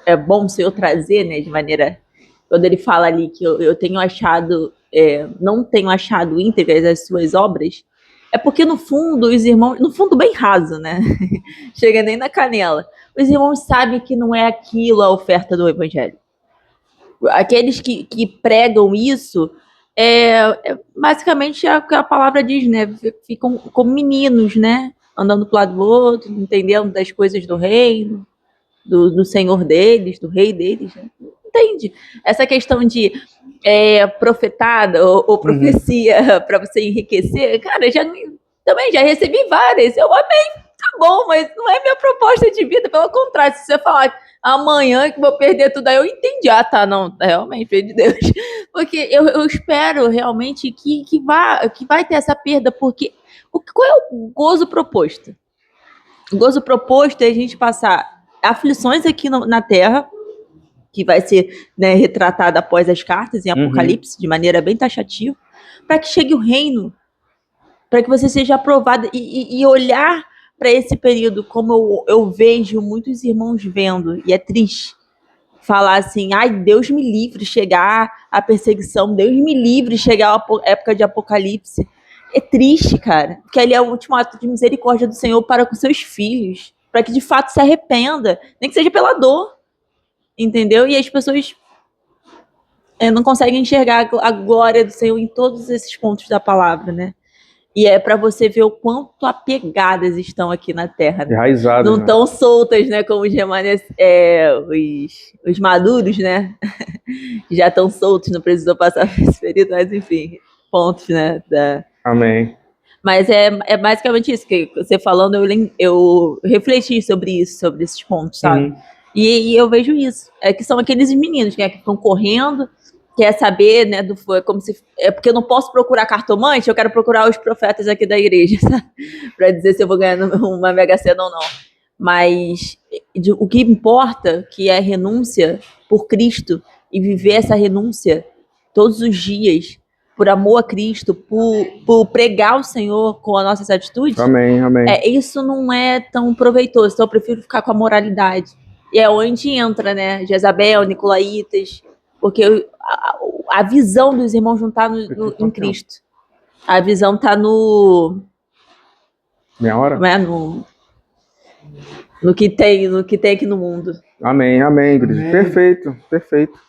é bom se eu trazer, né, de maneira... Quando ele fala ali que eu tenho achado... não tenho achado íntegras as suas obras, é porque, no fundo, os irmãos... No fundo, bem raso, né? Chega nem na canela. Os irmãos sabem que não é aquilo a oferta do evangelho. Aqueles que pregam isso... basicamente é o que a palavra diz, né? Ficam como meninos, né? Andando pro lado do outro, entendendo das coisas do reino, do Senhor deles, do rei deles, né? Entende? Essa questão de profetada ou profecia para você enriquecer, cara, também já recebi várias, eu amei, tá bom, mas não é minha proposta de vida, pelo contrário, se você falar amanhã que vou perder tudo, aí eu entendi, tá, não, realmente, filho de Deus, porque eu espero realmente que vai ter essa perda, porque qual é o gozo proposto? O gozo proposto é a gente passar aflições aqui na Terra, que vai ser, né, retratada após as cartas em Apocalipse, de maneira bem taxativa, para que chegue o reino, para que você seja aprovado e olhar para esse período como eu vejo muitos irmãos vendo, e é triste falar assim, ai, Deus me livre chegar a perseguição, Deus me livre chegar a época de Apocalipse. É triste, cara, porque ali é o último ato de misericórdia do Senhor para com seus filhos, para que de fato se arrependa, nem que seja pela dor, entendeu? E as pessoas não conseguem enxergar a glória do Senhor em todos esses pontos da palavra, né? E é para você ver o quanto apegadas estão aqui na Terra. Né? Enraizadas, não tão soltas, né? Como os os maduros, né? Já estão soltos, não precisou passar por esse período, mas enfim, pontos, né? Amém. Mas é basicamente isso, que você falando, eu refleti sobre isso, sobre esses pontos, sabe? E eu vejo isso, que são aqueles meninos, né, que ficam correndo, quer saber, né, como se... porque eu não posso procurar cartomante, eu quero procurar os profetas aqui da igreja, sabe? Para dizer se eu vou ganhar uma Mega Sena ou não. Mas o que importa, que é a renúncia por Cristo, e viver essa renúncia todos os dias, por amor a Cristo, por pregar o Senhor com as nossas atitudes, amém, amém. Isso não é tão proveitoso, então eu prefiro ficar com a moralidade. E é onde entra, né, Jezabel, Nicolaitas, porque a visão dos irmãos não está em Cristo. A visão está no... Minha hora? Não é? No que tem aqui no mundo. Amém, amém, igreja. Amém. Perfeito, perfeito.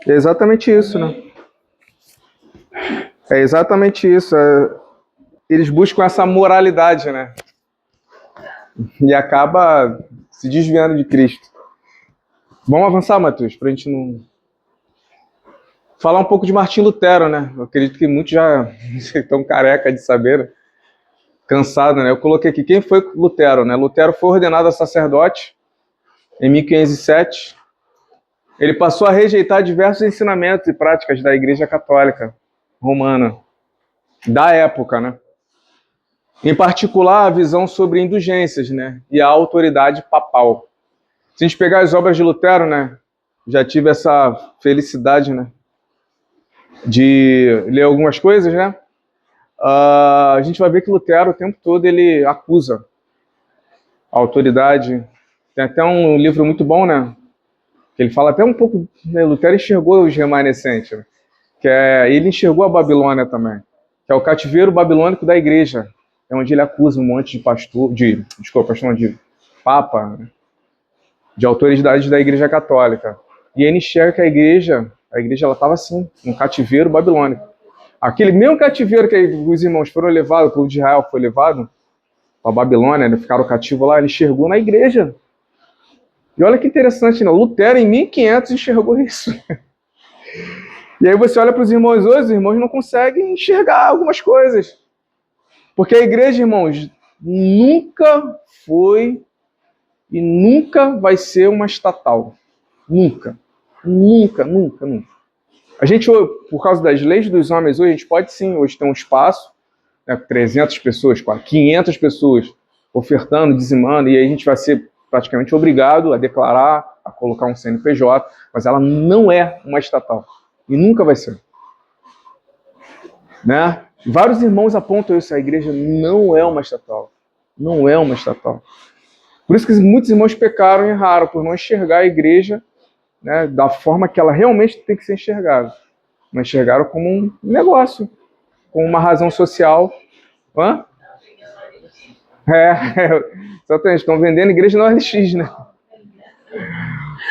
É exatamente isso, né? É exatamente isso. Eles buscam essa moralidade, né? E acaba se desviando de Cristo. Vamos avançar, Matheus, para a gente não... Falar um pouco de Martim Lutero, né? Eu acredito que muitos já estão careca de saber, né? Cansado, né? Eu coloquei aqui, quem foi Lutero, né? Lutero foi ordenado a sacerdote em 1507. Ele passou a rejeitar diversos ensinamentos e práticas da Igreja Católica Romana, da época, né? Em particular, a visão sobre indulgências, né? E a autoridade papal. Se a gente pegar as obras de Lutero, né? Já tive essa felicidade, né? de ler algumas coisas, né? A gente vai ver que Lutero o tempo todo ele acusa a autoridade. Tem até um livro muito bom, né? Que ele fala até um pouco, né? Lutero enxergou os remanescentes, né? Ele enxergou a Babilônia também, que é o cativeiro babilônico da igreja, é onde ele acusa um monte de de papa, né? De autoridades da igreja católica. E ele enxerga que a igreja ela estava assim, um cativeiro babilônico. Aquele mesmo cativeiro que os irmãos foram levados, o povo de Israel foi levado para a Babilônia, né, ficaram cativos lá, ele enxergou na igreja. E olha que interessante, né? Lutero em 1500 enxergou isso. E aí você olha para os irmãos hoje, os irmãos não conseguem enxergar algumas coisas. Porque a igreja, irmãos, nunca foi e nunca vai ser uma estatal. Nunca. Nunca, nunca, nunca. A gente, por causa das leis dos homens hoje, a gente pode sim, hoje ter um espaço, né, 300 pessoas, 500 pessoas ofertando, dizimando, e aí a gente vai ser praticamente obrigado a declarar, a colocar um CNPJ, mas ela não é uma estatal. E nunca vai ser. Né? Vários irmãos apontam isso, a igreja não é uma estatal. Não é uma estatal. Por isso que muitos irmãos pecaram e erraram, por não enxergar a igreja, né, da forma que ela realmente tem que ser enxergada. Não enxergaram como um negócio, como uma razão social. Hã? Exatamente, estão vendendo igreja no LX, né?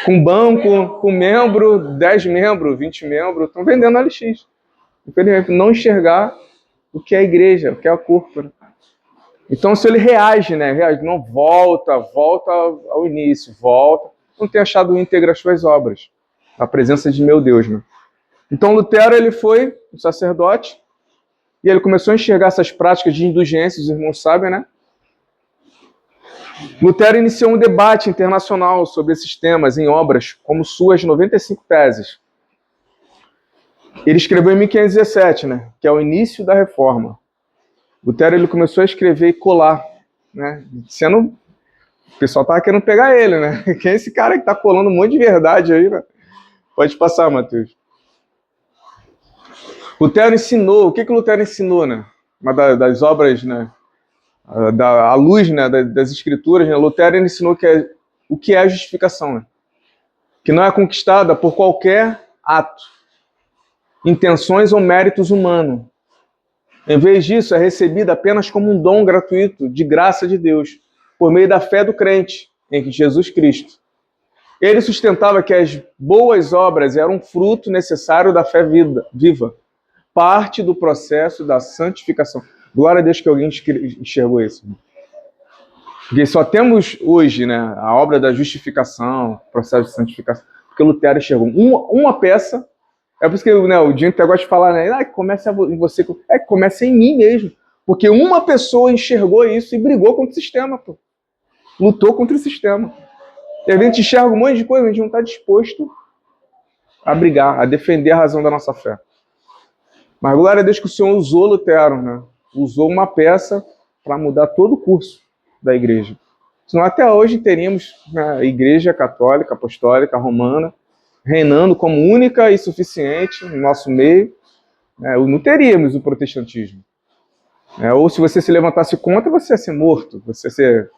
Com banco, com membro, 10 membros, 20 membros, estão vendendo no LX. Infelizmente, não enxergar o que é a igreja, o que é o corpo. Então, se ele reage, né? Reage, não, volta ao início, volta. Não tem achado íntegra as suas obras. A presença de meu Deus, né? Então, Lutero, ele foi um sacerdote e ele começou a enxergar essas práticas de indulgência, os irmãos sabem, né? Lutero iniciou um debate internacional sobre esses temas em obras como suas 95 teses. Ele escreveu em 1517, né? Que é o início da Reforma. Lutero ele começou a escrever e colar, né? O pessoal estava querendo pegar ele, né? Quem é esse cara que está colando um monte de verdade aí, né? Pode passar, Matheus. Lutero ensinou, o que Lutero ensinou, né? Uma das obras, né? À luz, né? Das escrituras, né? Lutero ensinou o que é a justificação, né? Que não é conquistada por qualquer ato, intenções ou méritos humanos. Em vez disso, é recebida apenas como um dom gratuito de graça de Deus, por meio da fé do crente em Jesus Cristo. Ele sustentava que as boas obras eram um fruto necessário da fé viva, parte do processo da santificação. Glória a Deus que alguém enxergou isso. Porque só temos hoje, né, a obra da justificação, processo de santificação, porque Lutero enxergou uma peça. É por isso que, né, o Dinho até gosta de falar, né? Começa em você. Começa em mim mesmo. Porque uma pessoa enxergou isso e brigou contra o sistema, pô. Lutou contra o sistema. E a gente enxerga um monte de coisa, a gente não está disposto a brigar, a defender a razão da nossa fé. Mas glória a Deus que o Senhor usou Lutero, né? Usou uma peça para mudar todo o curso da igreja. Senão até hoje teríamos a igreja católica, apostólica, romana, reinando como única e suficiente no nosso meio, né? Não teríamos o protestantismo. Ou se você se levantasse contra, você ia ser morto, você ia ser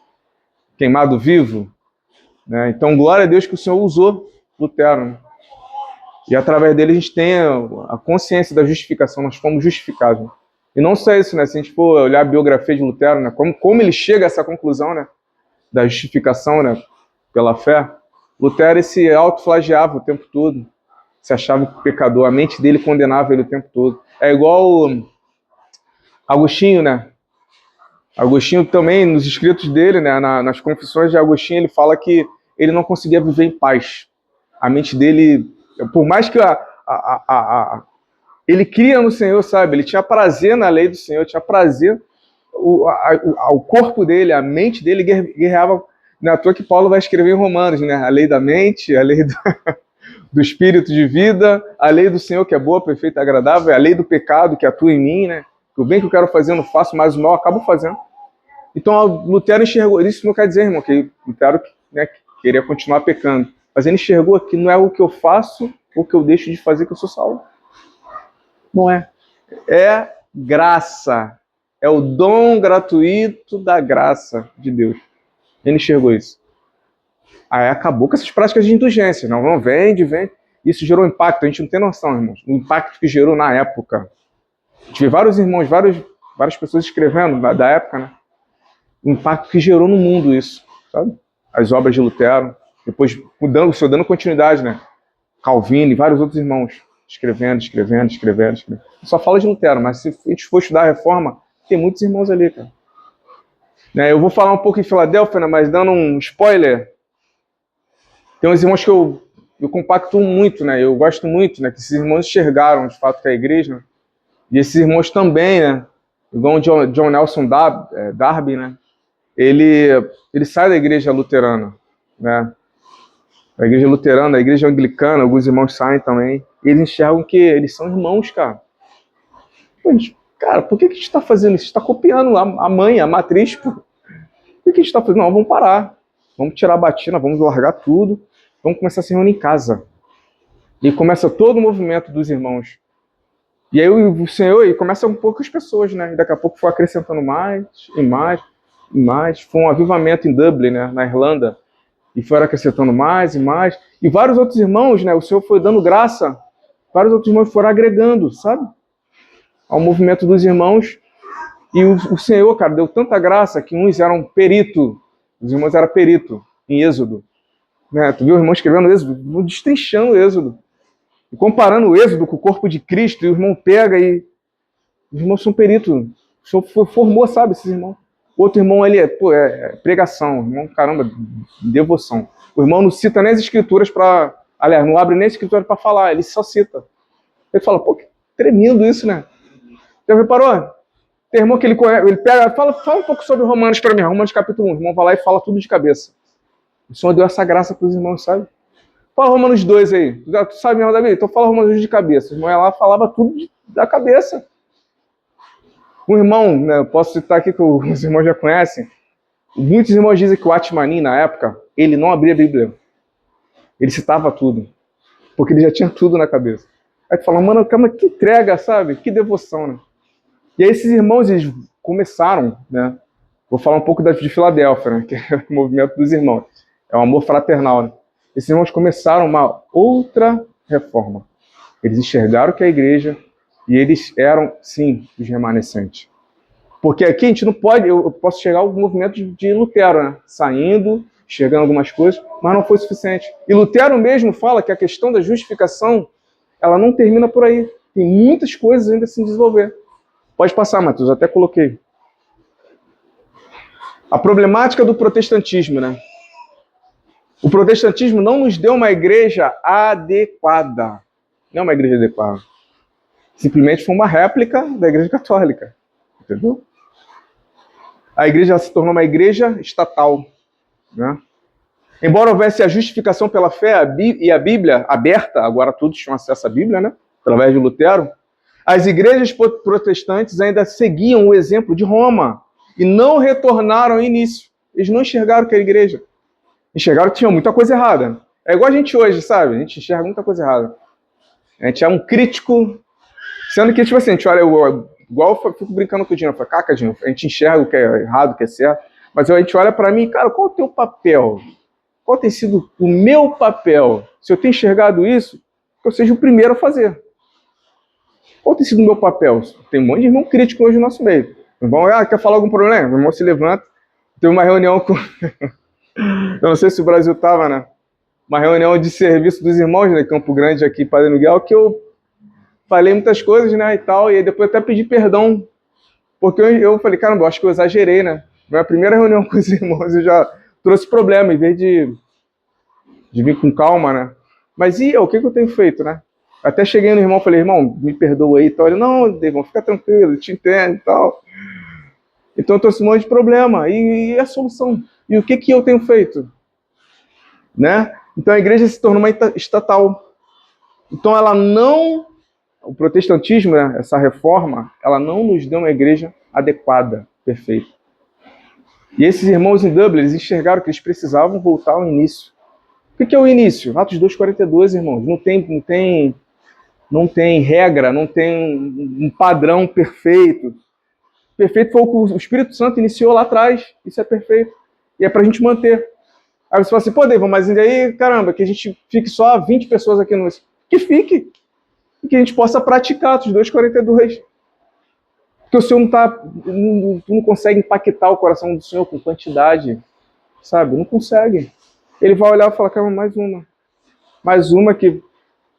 queimado vivo. Né? Então, glória a Deus que o Senhor usou Lutero. Né? E através dele a gente tem a consciência da justificação, nós fomos justificados. Né? E não só isso, né? Se a gente for olhar a biografia de Lutero, né? como ele chega a essa conclusão, né? Da justificação, né? Pela fé, Lutero se autoflageava o tempo todo, se achava pecador, a mente dele condenava ele o tempo todo. É igual Agostinho, né? Agostinho também, nos escritos dele, né, nas confissões de Agostinho, ele fala que ele não conseguia viver em paz. A mente dele, por mais que ele cria no Senhor, sabe? Ele tinha prazer na lei do Senhor, tinha prazer, o corpo dele, a mente dele guerreava. Não é à toa que Paulo vai escrever em Romanos, né? A lei da mente, a lei do espírito de vida, a lei do Senhor que é boa, perfeita e agradável, a lei do pecado que atua em mim, né? O bem que eu quero fazer eu não faço, mas o mal eu acabo fazendo. Então, Lutero enxergou, isso não quer dizer, irmão, que Lutero, né, queria continuar pecando, mas ele enxergou que não é o que eu faço ou o que eu deixo de fazer que eu sou salvo. Não é. É graça. É o dom gratuito da graça de Deus. Ele enxergou isso. Aí acabou com essas práticas de indulgência. Não, vende. Isso gerou impacto. A gente não tem noção, irmãos. O impacto que gerou na época. Tive vários irmãos, várias pessoas escrevendo da época, né? O impacto que gerou no mundo isso, sabe? As obras de Lutero. Depois, dando continuidade, né? Calvino e vários outros irmãos escrevendo. Só fala de Lutero, mas se a gente for estudar a Reforma, tem muitos irmãos ali, cara. Né? Eu vou falar um pouco em Filadélfia, né? Mas dando um spoiler, tem uns irmãos que eu compacto muito, né? Eu gosto muito, né? Que esses irmãos enxergaram, de fato, que a igreja, né? E esses irmãos também, né? Igual o John Nelson Darby, né? Ele sai da igreja luterana, né? A igreja luterana, a igreja anglicana, alguns irmãos saem também. E eles enxergam que eles são irmãos, cara. Cara, por que a gente está fazendo isso? A gente está copiando a mãe, a matriz, pô. Por que a gente está fazendo? Não, vamos parar. Vamos tirar a batina, vamos largar tudo. Vamos começar a se reunir em casa. E começa todo o movimento dos irmãos. E aí o Senhor, e começa um pouco as pessoas, né? E daqui a pouco foi acrescentando mais e mais e mais. Foi um avivamento em Dublin, né? Na Irlanda. E foram acrescentando mais e mais. E vários outros irmãos, né? O Senhor foi dando graça. Vários outros irmãos foram agregando, sabe? Ao movimento dos irmãos. E o Senhor, cara, deu tanta graça que uns eram perito. Os irmãos eram perito em Êxodo. Né? Tu viu o irmão escrevendo Êxodo? Destrinchando o Êxodo. E comparando o Êxodo com o corpo de Cristo. E o irmão pega e... Os irmãos são peritos. O Senhor formou, sabe, esses irmãos. Outro irmão ali é pregação. Irmão, caramba, devoção. O irmão não cita nem as escrituras para... Aliás, não abre nem as escrituras para falar. Ele só cita. Ele fala, pô, que tremendo isso, né? Já reparou? Tem irmão que ele pega, fala um pouco sobre Romanos para mim, Romanos capítulo 1. O irmão vai lá e fala tudo de cabeça. O Senhor deu essa graça para os irmãos, sabe? Fala Romanos 2 aí. Tu sabe mesmo, Davi? Então fala Romanos 2 de cabeça. O irmão ia lá e falava tudo da cabeça. Um irmão, né, eu posso citar aqui que os irmãos já conhecem. Muitos irmãos dizem que o Atmani, na época, ele não abria a Bíblia. Ele citava tudo. Porque ele já tinha tudo na cabeça. Aí tu fala, mano, calma, que entrega, sabe? Que devoção, né? E aí esses irmãos, eles começaram, né? Vou falar um pouco de Filadélfia, né? Que é o movimento dos irmãos. É um amor fraternal, né? Esses irmãos começaram uma outra reforma. Eles enxergaram que a igreja, e eles eram, sim, os remanescentes. Porque aqui a gente não pode, eu posso chegar ao movimento de Lutero, né? Saindo, enxergando algumas coisas, mas não foi suficiente. E Lutero mesmo fala que a questão da justificação, ela não termina por aí. Tem muitas coisas ainda a se desenvolver. Pode passar, Matheus, até coloquei. A problemática do protestantismo, né? O protestantismo não nos deu uma igreja adequada. Não é uma igreja adequada. Simplesmente foi uma réplica da igreja católica. Entendeu? A igreja se tornou uma igreja estatal. Né? Embora houvesse a justificação pela fé e a Bíblia aberta, agora todos tinham acesso à Bíblia, né? Através de Lutero, as igrejas protestantes ainda seguiam o exemplo de Roma e não retornaram ao início. Eles não enxergaram que a igreja. Enxergaram que tinha muita coisa errada. É igual a gente hoje, sabe? A gente enxerga muita coisa errada. A gente é um crítico, sendo que, tipo assim, a gente olha, igual eu fico brincando com o Dino, eu falo, caca, Dino, a gente enxerga o que é errado, o que é certo, mas a gente olha pra mim, cara, qual é o teu papel? Qual tem sido o meu papel? Se eu tenho enxergado isso, que eu seja o primeiro a fazer. Qual tem sido o meu papel? Tem um monte de irmão crítico hoje no nosso meio. O irmão, quer falar algum problema? O irmão se levanta. Teve uma reunião com... eu não sei se o Brasil estava, né? Uma reunião de serviço dos irmãos, né? Campo Grande, aqui, Padre Miguel, que eu falei muitas coisas, né? E tal, e aí depois até pedi perdão. Porque eu falei, caramba, eu acho que eu exagerei, né? Na minha primeira reunião com os irmãos, eu já trouxe problema, em vez de vir com calma, né? Mas e eu, o que eu tenho feito, né? Até cheguei no irmão e falei, irmão, me perdoa aí e tal. Ele, não, irmão, fica tranquilo, eu te entendo e tal. Então eu trouxe um monte de problema. E a solução? E o que eu tenho feito? Né? Então a igreja se tornou uma estatal. Então ela não... O protestantismo, né, essa reforma, ela não nos deu uma igreja adequada, perfeita. E esses irmãos em Dublin, eles enxergaram que eles precisavam voltar ao início. O que é o início? Atos 2,42, irmãos. Não Não tem regra, não tem um padrão perfeito. Perfeito foi o que o Espírito Santo iniciou lá atrás. Isso é perfeito. E é pra gente manter. Aí você fala assim, pô, Deivon, mas aí, caramba, que a gente fique só 20 pessoas aqui no... Que fique. E que a gente possa praticar Atos 2:42. Porque o Senhor tu não consegue impactar o coração do Senhor com quantidade, sabe? Não consegue. Ele vai olhar e falar, cara, mais uma. Mais uma que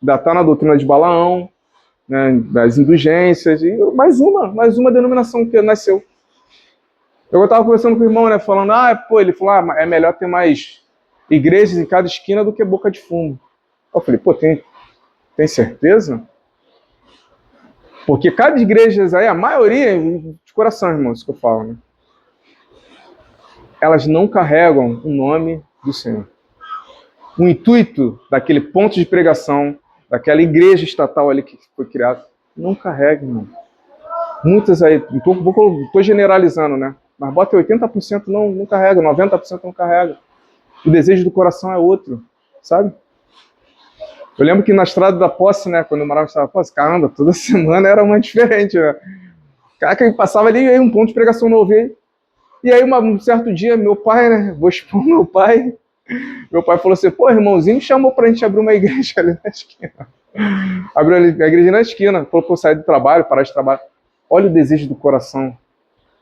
ainda está na doutrina de Balaão, né, das indulgências, e mais uma denominação que nasceu. Eu estava conversando com o irmão, né, falando, pô, ele falou, é melhor ter mais igrejas em cada esquina do que boca de fumo. Eu falei, pô, tem certeza? Porque cada igreja aí, a maioria, de coração, irmão, isso que eu falo, né? Elas não carregam o nome do Senhor. O intuito daquele ponto de pregação, daquela igreja estatal ali que foi criada, não carrega, irmão. Muitas aí, estou generalizando, né? Mas bota 80% não carrega, 90% não carrega. O desejo do coração é outro, sabe? Eu lembro que na Estrada da Posse, né, quando eu morava na Estrada da Posse, caramba, toda semana era uma diferente, né? Cara, que passava ali, aí um ponto de pregação novo. E aí, um certo dia, meu pai, né, vou expor meu pai falou assim, pô, irmãozinho chamou pra gente abrir uma igreja ali na esquina. Abriu a igreja na esquina, falou pra eu sair do trabalho, parar de trabalho. Olha o desejo do coração.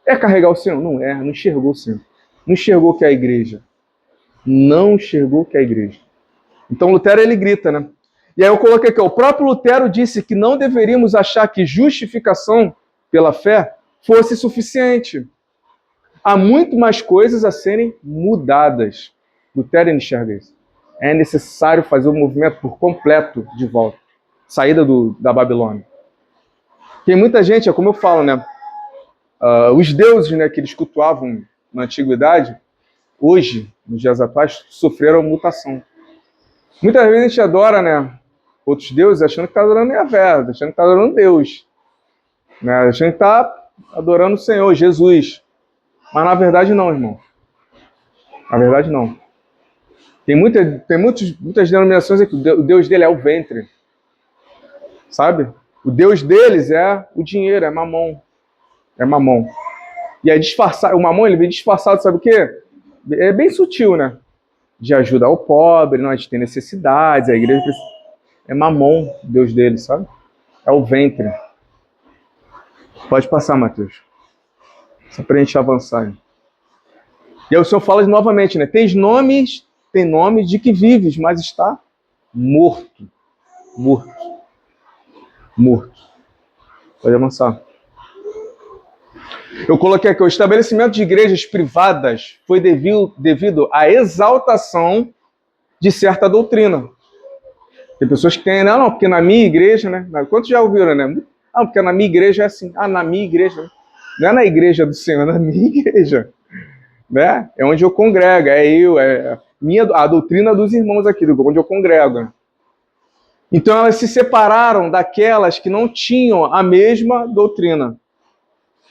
É carregar o Senhor? Não é, não enxergou o Senhor. Não enxergou que é a igreja. Não enxergou que é a igreja. Então Lutero, ele grita, né? E aí eu coloquei aqui, o próprio Lutero disse que não deveríamos achar que justificação pela fé fosse suficiente. Há muito mais coisas a serem mudadas. Lutero enxerga isso. É necessário fazer o movimento por completo de volta. Saída da Babilônia. Tem muita gente, é como eu falo, né? Os deuses, né, que eles cultuavam na antiguidade, hoje, nos dias atuais, sofreram mutação. Muitas vezes a gente adora, né, outros deuses achando que está adorando Yahvé, achando que está adorando Deus. Né, achando que está adorando o Senhor, Jesus. Mas na verdade não, irmão. Na verdade não. Tem muitas denominações que o Deus dele é o ventre. Sabe? O Deus deles é o dinheiro, é mamon. É mamon. E é disfarçado, o mamon ele vem disfarçado, sabe o quê? É bem sutil, né? De ajudar o pobre, não, a gente tem necessidades, a igreja precisa... É mamon, o Deus deles, sabe? É o ventre. Pode passar, Mateus. Só pra gente avançar. E aí o Senhor fala novamente, né? Tem nome de que vives, mas está morto. Morto. Pode avançar. Eu coloquei aqui, o estabelecimento de igrejas privadas foi devido à exaltação de certa doutrina. Tem pessoas que têm, não, porque na minha igreja, né? Quantos já ouviram, né? Ah, porque na minha igreja é assim. Ah, na minha igreja. Não é na igreja do Senhor, é na minha igreja. Né? É onde eu congrego, a doutrina dos irmãos aqui, onde eu congrego. Então elas se separaram daquelas que não tinham a mesma doutrina.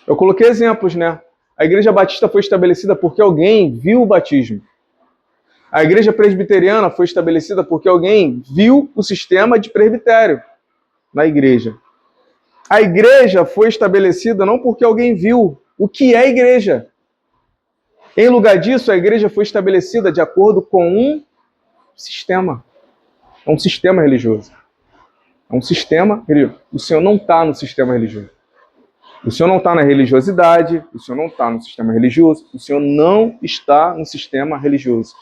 Eu coloquei exemplos, né? A Igreja Batista foi estabelecida porque alguém viu o batismo. A Igreja Presbiteriana foi estabelecida porque alguém viu o sistema de presbitério na igreja. A igreja foi estabelecida não porque alguém viu o que é a igreja. Em lugar disso, a igreja foi estabelecida de acordo com um sistema. É um sistema religioso. É um sistema religioso. O Senhor não está no sistema religioso. O Senhor não está na religiosidade, o Senhor não está no sistema religioso, o Senhor não está no sistema religioso.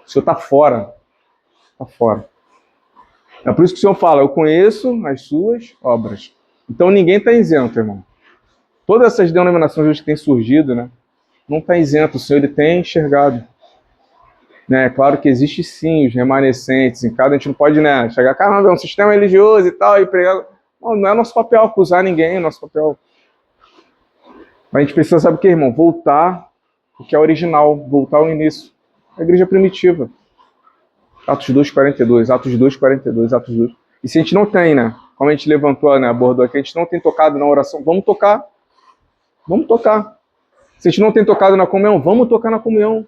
O Senhor está fora. Está fora. É por isso que o Senhor fala, eu conheço as suas obras. Então ninguém está isento, irmão. Todas essas denominações hoje que têm surgido, né, não está isento. O Senhor ele tem enxergado. Né, é claro que existe sim os remanescentes. Em cada a gente não pode, né, chegar, caramba, é um sistema religioso e tal, e pregar. Não é nosso papel acusar ninguém, é nosso papel. Mas a gente precisa, sabe o que, irmão? Voltar o que é original, voltar ao início. A igreja primitiva. Atos 2:42, Atos 2:42, Atos 2. E se a gente não tem, né? Como a gente levantou, né, abordou aqui, a gente não tem tocado na oração, vamos tocar. Vamos tocar. Se a gente não tem tocado na comunhão, vamos tocar na comunhão.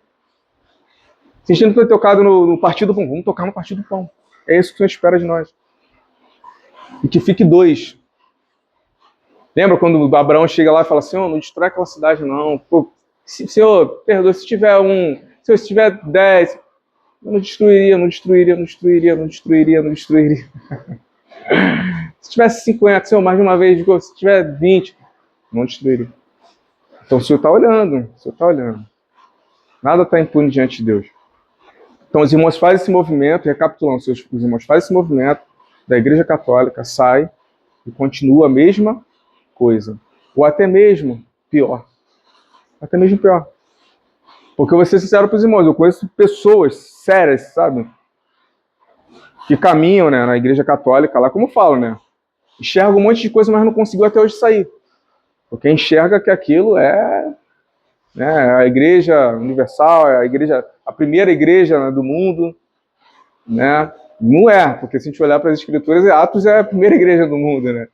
Se a gente não tem tocado no partir do pão, vamos tocar no partir do pão. É isso que o Senhor espera de nós. e que fique 2. Lembra quando Abraão chega lá e fala assim, oh, não destrói aquela cidade não. Pô, Senhor, perdoa, se tiver 1, se tiver 10, eu não destruiria. Se tivesse 50, Senhor, mais de uma vez, se tiver 20, não destruiria. Então o Senhor está olhando, Nada está impune diante de Deus. Então os irmãos fazem esse movimento, recapitulando, os irmãos fazem esse movimento da Igreja Católica, sai e continua a mesma coisa. Ou até mesmo pior. Porque eu vou ser sincero para os irmãos, eu conheço pessoas sérias, sabe? Que caminham, né, na Igreja Católica, lá como falo, né? Enxerga um monte de coisa, mas não conseguiu até hoje sair. Porque enxerga que aquilo é, né, a Igreja Universal, é a primeira igreja, né, do mundo, né? Não é, porque se a gente olhar para as Escrituras, Atos é a primeira igreja do mundo, né?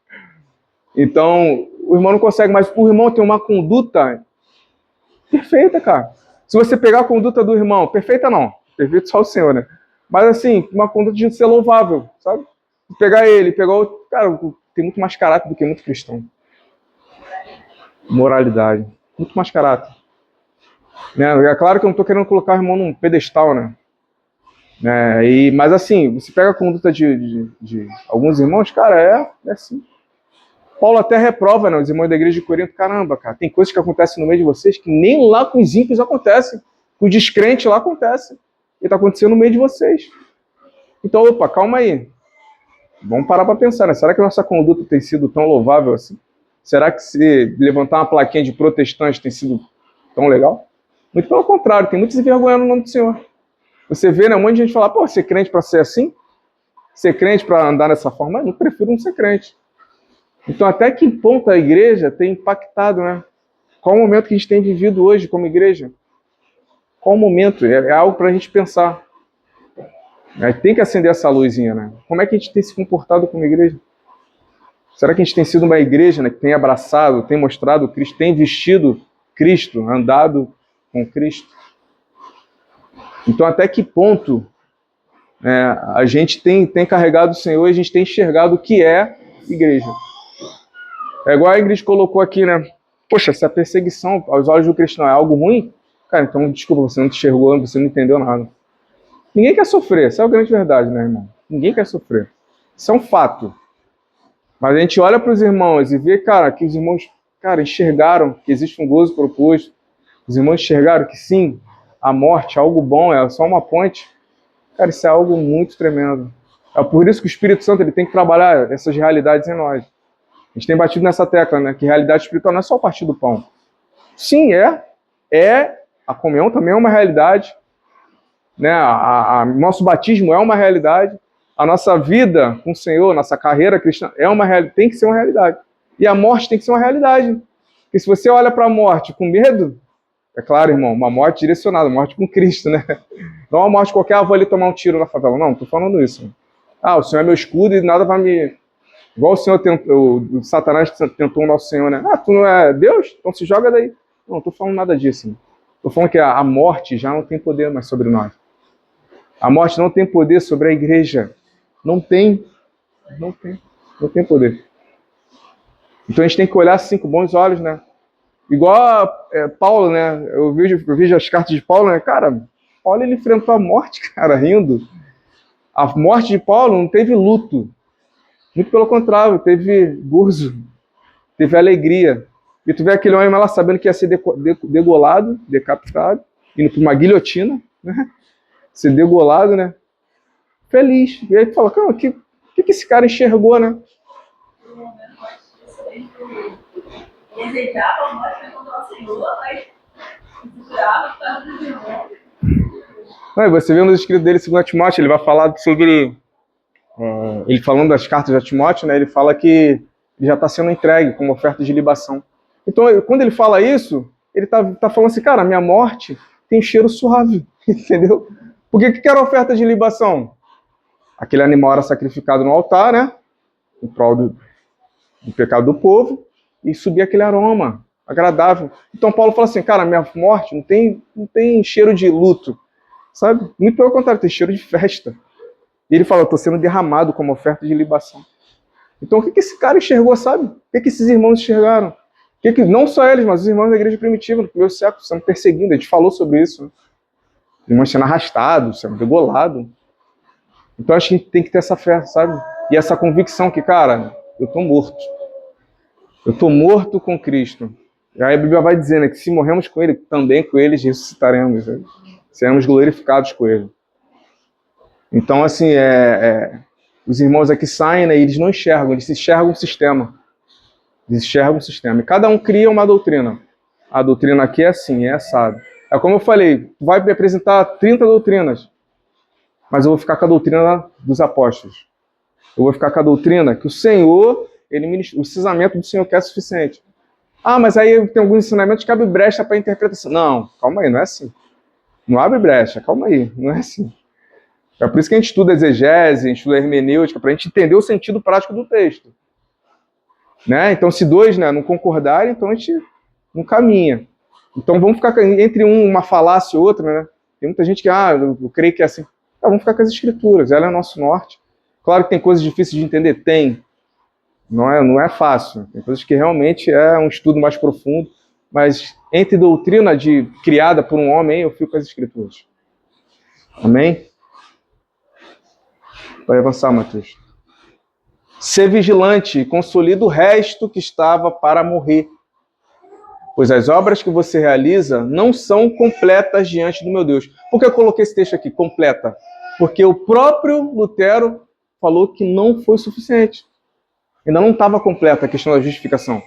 Então, o irmão não consegue, mas o irmão tem uma conduta perfeita, cara. Se você pegar a conduta do irmão, perfeita não, perfeito só o Senhor, né? Mas assim, uma conduta de ser louvável, sabe? Pegar outro, cara, tem muito mais caráter do que muito cristão. Moralidade, muito mais caráter. Né? É claro que eu não estou querendo colocar o irmão num pedestal, né? Mas assim, você pega a conduta de alguns irmãos, cara, é assim. Paulo até reprova, né, os irmãos da igreja de Corinto, caramba, cara, tem coisas que acontecem no meio de vocês que nem lá com os ímpios acontecem, com os descrentes lá acontece, e está acontecendo no meio de vocês. Então, opa, calma aí, vamos parar para pensar, né? Será que a nossa conduta tem sido tão louvável assim? Será que se levantar uma plaquinha de protestante tem sido tão legal? Muito pelo contrário, tem muitos envergonhando no nome do Senhor. Você vê, né, um monte de gente falar, pô, ser crente para ser assim? Ser crente para andar dessa forma? Eu prefiro não ser crente. Então, até que ponto a igreja tem impactado, né? Qual o momento que a gente tem vivido hoje como igreja? Qual o momento? É algo para a gente pensar. Tem que acender essa luzinha, né? Como é que a gente tem se comportado como igreja? Será que a gente tem sido uma igreja, né, que tem abraçado, tem mostrado Cristo, tem vestido Cristo, andado com Cristo? Então, até que ponto a gente tem carregado o Senhor e a gente tem enxergado o que é igreja? É igual a Ingrid colocou aqui, né? Poxa, se a perseguição aos olhos do cristão é algo ruim, cara, então desculpa, você não enxergou, você não entendeu nada. Ninguém quer sofrer, essa é a grande verdade, né, irmão? Ninguém quer sofrer. Isso é um fato. Mas a gente olha para os irmãos e vê, cara, que os irmãos, cara, enxergaram que existe um gozo proposto. Os irmãos enxergaram que sim, a morte é algo bom, é só uma ponte. Cara, isso é algo muito tremendo. É por isso que o Espírito Santo ele tem que trabalhar essas realidades em nós. A gente tem batido nessa tecla, né? Que realidade espiritual não é só o partir do pão. Sim, a comunhão também é uma realidade, né? Nosso batismo é uma realidade. A nossa vida com o Senhor, nossa carreira cristã é uma realidade, tem que ser uma realidade. E a morte tem que ser uma realidade. Porque se você olha para a morte com medo, é claro, irmão, uma morte direcionada, morte com Cristo, né? Não uma morte qualquer, vou ali tomar um tiro na favela. Não estou falando isso. O Senhor é meu escudo e nada vai me... Igual o Senhor o Satanás tentou o nosso Senhor, né? Tu não é Deus? Então se joga daí. Não estou falando nada disso. Estou falando que a morte já não tem poder mais sobre nós. A morte não tem poder sobre a igreja. Não tem poder. Então a gente tem que olhar assim com bons olhos, né? Igual Paulo, né? Eu vejo as cartas de Paulo, né? Cara, Paulo ele enfrentou a morte, cara, rindo. A morte de Paulo não teve luto. Muito pelo contrário, teve gozo, teve alegria. E tu vê aquele homem lá sabendo que ia ser degolado, decapitado, indo para uma guilhotina, né? Ser degolado, né? Feliz. E aí tu fala, cara, o que esse cara enxergou, né? Rejeitava a morte contra o Senhor, mas você vê nos escritos dele, 2 Timóteo, ele vai falar sobre... ele falando das cartas de Timóteo, né, ele fala que ele já está sendo entregue como oferta de libação. Então, quando ele fala isso, ele tá falando assim, cara, a minha morte tem cheiro suave, entendeu? Por que era oferta de libação? Aquele animal era sacrificado no altar, né, em prol do pecado do povo, e subia aquele aroma agradável. Então, Paulo fala assim, cara, a minha morte não tem cheiro de luto, sabe? Muito pelo contrário, tem cheiro de festa. E ele fala, eu estou sendo derramado como oferta de libação. Então, o que esse cara enxergou, sabe? O que esses irmãos enxergaram? Não só eles, mas os irmãos da igreja primitiva, no primeiro século, sendo perseguidos. A gente falou sobre isso. Né? Os irmãos sendo arrastados, sendo degolados. Então, acho que a gente tem que ter essa fé, sabe? E essa convicção que, cara, eu estou morto. Eu estou morto com Cristo. E aí a Bíblia vai dizer, né, que se morremos com Ele, também com Ele ressuscitaremos. Né? Seremos glorificados com Ele. Então, assim, os irmãos aqui saem, né, e eles não enxergam, eles enxergam o sistema. Eles enxergam o sistema. E cada um cria uma doutrina. A doutrina aqui é assim, é assado. É como eu falei, tu vai me apresentar 30 doutrinas, mas eu vou ficar com a doutrina dos apóstolos. Eu vou ficar com a doutrina que o Senhor, o ensinamento do Senhor que é suficiente. Ah, mas aí tem alguns ensinamentos que abre brecha para interpretação. Não, calma aí, não é assim. Não abre brecha, calma aí, não é assim. É por isso que a gente estuda exegese, a gente estuda hermenêutica, para a gente entender o sentido prático do texto. Né? Então, se dois, né, não concordarem, então a gente não caminha. Então, vamos ficar entre uma falácia e outra, né? Tem muita gente que, eu creio que é assim. Vamos ficar com as escrituras, ela é o nosso norte. Claro que tem coisas difíceis de entender, tem. Não é fácil. Tem coisas que realmente é um estudo mais profundo, mas entre doutrina criada por um homem, eu fico com as escrituras. Amém? Vai avançar, Mateus. Ser vigilante e consolida o resto que estava para morrer. Pois as obras que você realiza não são completas diante do meu Deus. Por que eu coloquei esse texto aqui, completa? Porque o próprio Lutero falou que não foi suficiente. Ainda não estava completa a questão da justificação.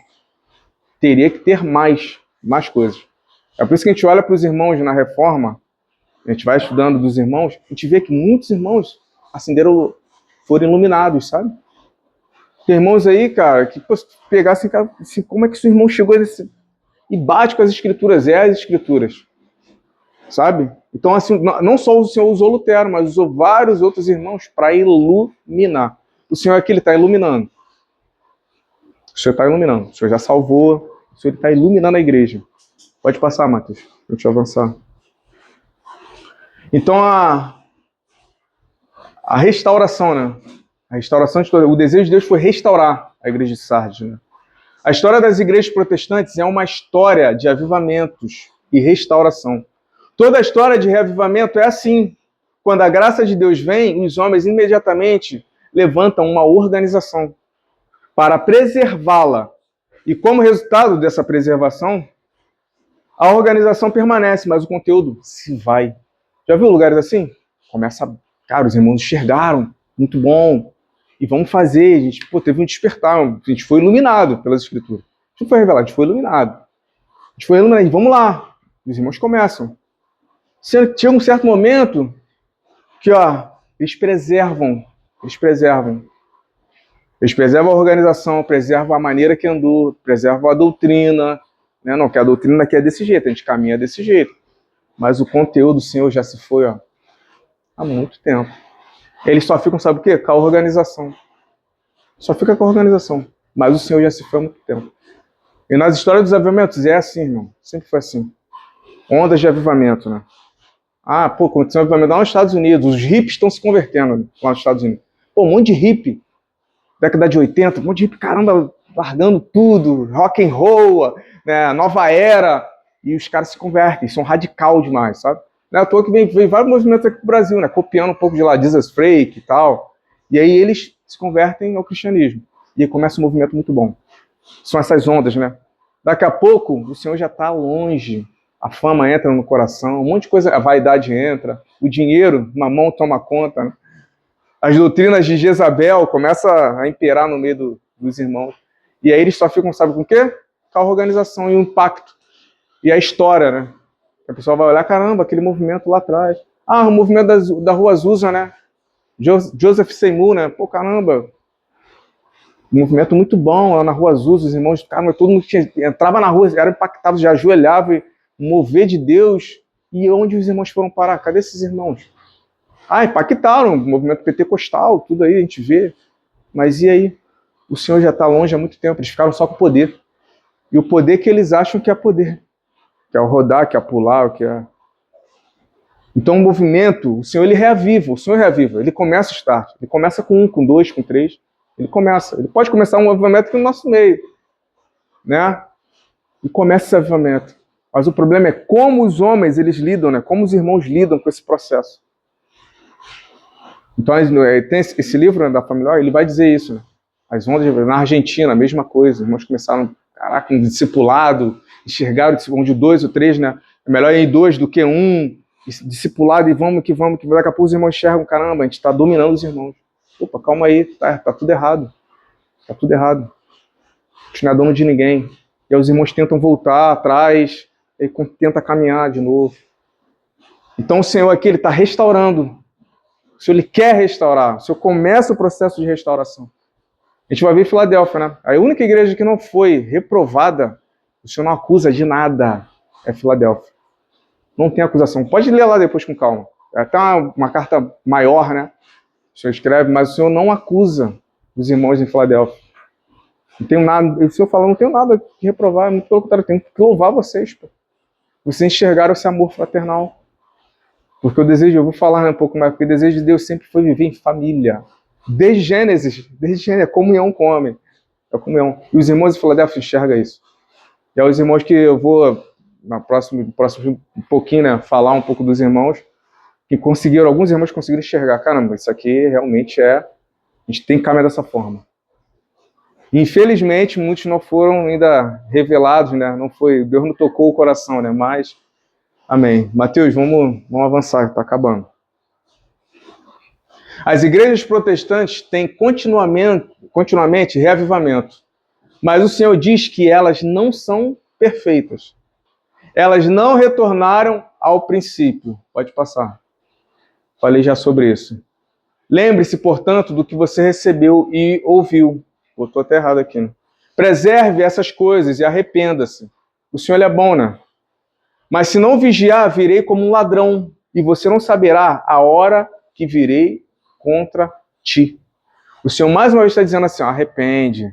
Teria que ter mais coisas. É por isso que a gente olha para os irmãos na Reforma, a gente vai estudando dos irmãos, a gente vê que muitos irmãos foram iluminados, sabe? Tem irmãos aí, cara, que pegassem, cara, assim, como é que seu irmão chegou nesse... E bate com as escrituras, as escrituras. Sabe? Então, assim, não só o Senhor usou Lutero, mas usou vários outros irmãos para iluminar. O Senhor aqui, ele está iluminando. O Senhor está iluminando. O Senhor já salvou. O Senhor está iluminando a igreja. Pode passar, Matheus. Deixa eu avançar. Então, a restauração, né? A restauração de o desejo de Deus foi restaurar a igreja de Sardes, né? A história das igrejas protestantes é uma história de avivamentos e restauração. Toda a história de reavivamento é assim. Quando a graça de Deus vem, os homens imediatamente levantam uma organização para preservá-la. E como resultado dessa preservação, a organização permanece, mas o conteúdo se vai. Já viu lugares assim? Cara, os irmãos enxergaram, muito bom. E vamos fazer, a gente teve um despertar, a gente foi iluminado pelas escrituras. A gente não foi revelado, a gente foi iluminado. A gente foi iluminado, e vamos lá. Os irmãos começam. Chega um certo momento que, eles preservam a organização, preservam a maneira que andou, preservam a doutrina, né? Não, que a doutrina aqui é desse jeito, a gente caminha desse jeito. Mas o conteúdo do Senhor já se foi, há muito tempo. Eles só ficam, sabe o quê? Com a organização. Só fica com a organização. Mas o Senhor já se foi há muito tempo. E nas histórias dos avivamentos é assim, irmão. Sempre foi assim. Ondas de avivamento, né? Aconteceu um avivamento lá nos Estados Unidos. Os hippies estão se convertendo lá nos Estados Unidos. Um monte de hippie. Década de 80, um monte de hippie, caramba, largando tudo. Rock and roll, né? Nova era. E os caras se convertem. São radical demais, sabe? Não é à toa que vem vários movimentos aqui pro Brasil, né? Copiando um pouco de lá, Jesus Freak e tal. E aí eles se convertem ao cristianismo. E aí começa um movimento muito bom. São essas ondas, né? Daqui a pouco, o Senhor já está longe. A fama entra no coração, um monte de coisa, a vaidade entra. O dinheiro, mamão toma conta, né? As doutrinas de Jezabel começam a imperar no meio dos irmãos. E aí eles só ficam, sabe com o quê? Com a organização e o impacto. E a história, né? A pessoa vai olhar, caramba, aquele movimento lá atrás. O movimento da Rua Azusa, né? Joseph Seymour, né? Pô, caramba. Um movimento muito bom lá na Rua Azusa, os irmãos, caramba, todo mundo entrava na rua, eram impactados, já ajoelhavam, e mover de Deus. E onde os irmãos foram parar? Cadê esses irmãos? Impactaram, o movimento pentecostal, tudo aí, a gente vê. Mas e aí? O Senhor já está longe há muito tempo, eles ficaram só com o poder. E o poder que eles acham que é poder. Que é o rodar, que é pular, o que é... Então o movimento, o Senhor ele reaviva, ele começa o start, ele começa com 1, com 2, com 3, Ele pode começar um avivamento aqui no nosso meio, né? E começa esse avivamento. Mas o problema é como os homens, eles lidam, né? Como os irmãos lidam com esse processo. Então, tem esse livro, né, da família, ele vai dizer isso, né? As ondas na Argentina, a mesma coisa. Os irmãos começaram, caraca, um discipulado, enxergaram de 2 ou 3, né? É melhor ir em 2 do que 1, discipulado, e vamos que daqui a pouco os irmãos enxergam, caramba, a gente está dominando os irmãos. Opa, calma aí, tá tudo errado. Tá tudo errado. A gente não é dono de ninguém. E aí os irmãos tentam voltar atrás, e tenta caminhar de novo. Então o Senhor aqui, ele está restaurando. O Senhor, ele quer restaurar. O Senhor começa o processo de restauração. A gente vai ver Filadélfia, né? A única igreja que não foi reprovada, o Senhor não acusa de nada, é Filadélfia. Não tem acusação. Pode ler lá depois com calma. É até uma carta maior, né? O Senhor escreve, mas o Senhor não acusa os irmãos em Filadélfia. Não tenho nada, o Senhor fala, não tenho nada que reprovar, muito pelo contrário, tenho que louvar vocês, pô. Vocês enxergaram esse amor fraternal. Porque o desejo, eu vou falar um pouco mais, porque o desejo de Deus sempre foi viver em família. Desde Gênesis, é comunhão com o homem. É comunhão. E os irmãos de Filadélfia enxergam isso. E aí os irmãos que eu vou, no próximo um pouquinho, né, falar um pouco dos irmãos, que alguns irmãos conseguiram enxergar, caramba, isso aqui realmente a gente tem que caminhar dessa forma. E, infelizmente, muitos não foram ainda revelados, né, Deus não tocou o coração, né, mas, amém. Mateus, vamos avançar, está acabando. As igrejas protestantes têm continuamente reavivamento, mas o Senhor diz que elas não são perfeitas. Elas não retornaram ao princípio. Pode passar. Falei já sobre isso. Lembre-se, portanto, do que você recebeu e ouviu. Botou até errado aqui, né? Preserve essas coisas e arrependa-se. O Senhor é bom, né? Mas se não vigiar, virei como um ladrão, e você não saberá a hora que virei contra ti. O Senhor mais uma vez está dizendo assim, ó,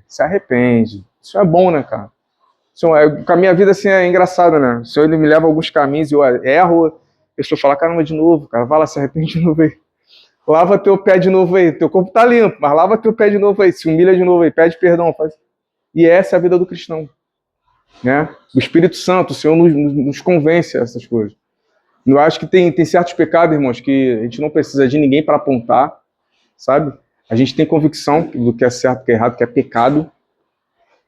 se arrepende. Isso é bom, né, cara? Senhor, com a minha vida assim é engraçada, né? O Senhor, ele me leva a alguns caminhos e eu erro, a pessoa fala, caramba, de novo, cara, vai lá, se arrepende de novo aí. Lava teu pé de novo aí, teu corpo tá limpo, mas lava teu pé de novo aí, se humilha de novo aí, pede perdão. E essa é a vida do cristão. Né? O Espírito Santo, o Senhor nos convence a essas coisas. Eu acho que tem certos pecados, irmãos, que a gente não precisa de ninguém para apontar, sabe? A gente tem convicção do que é certo, do que é errado, do que é pecado.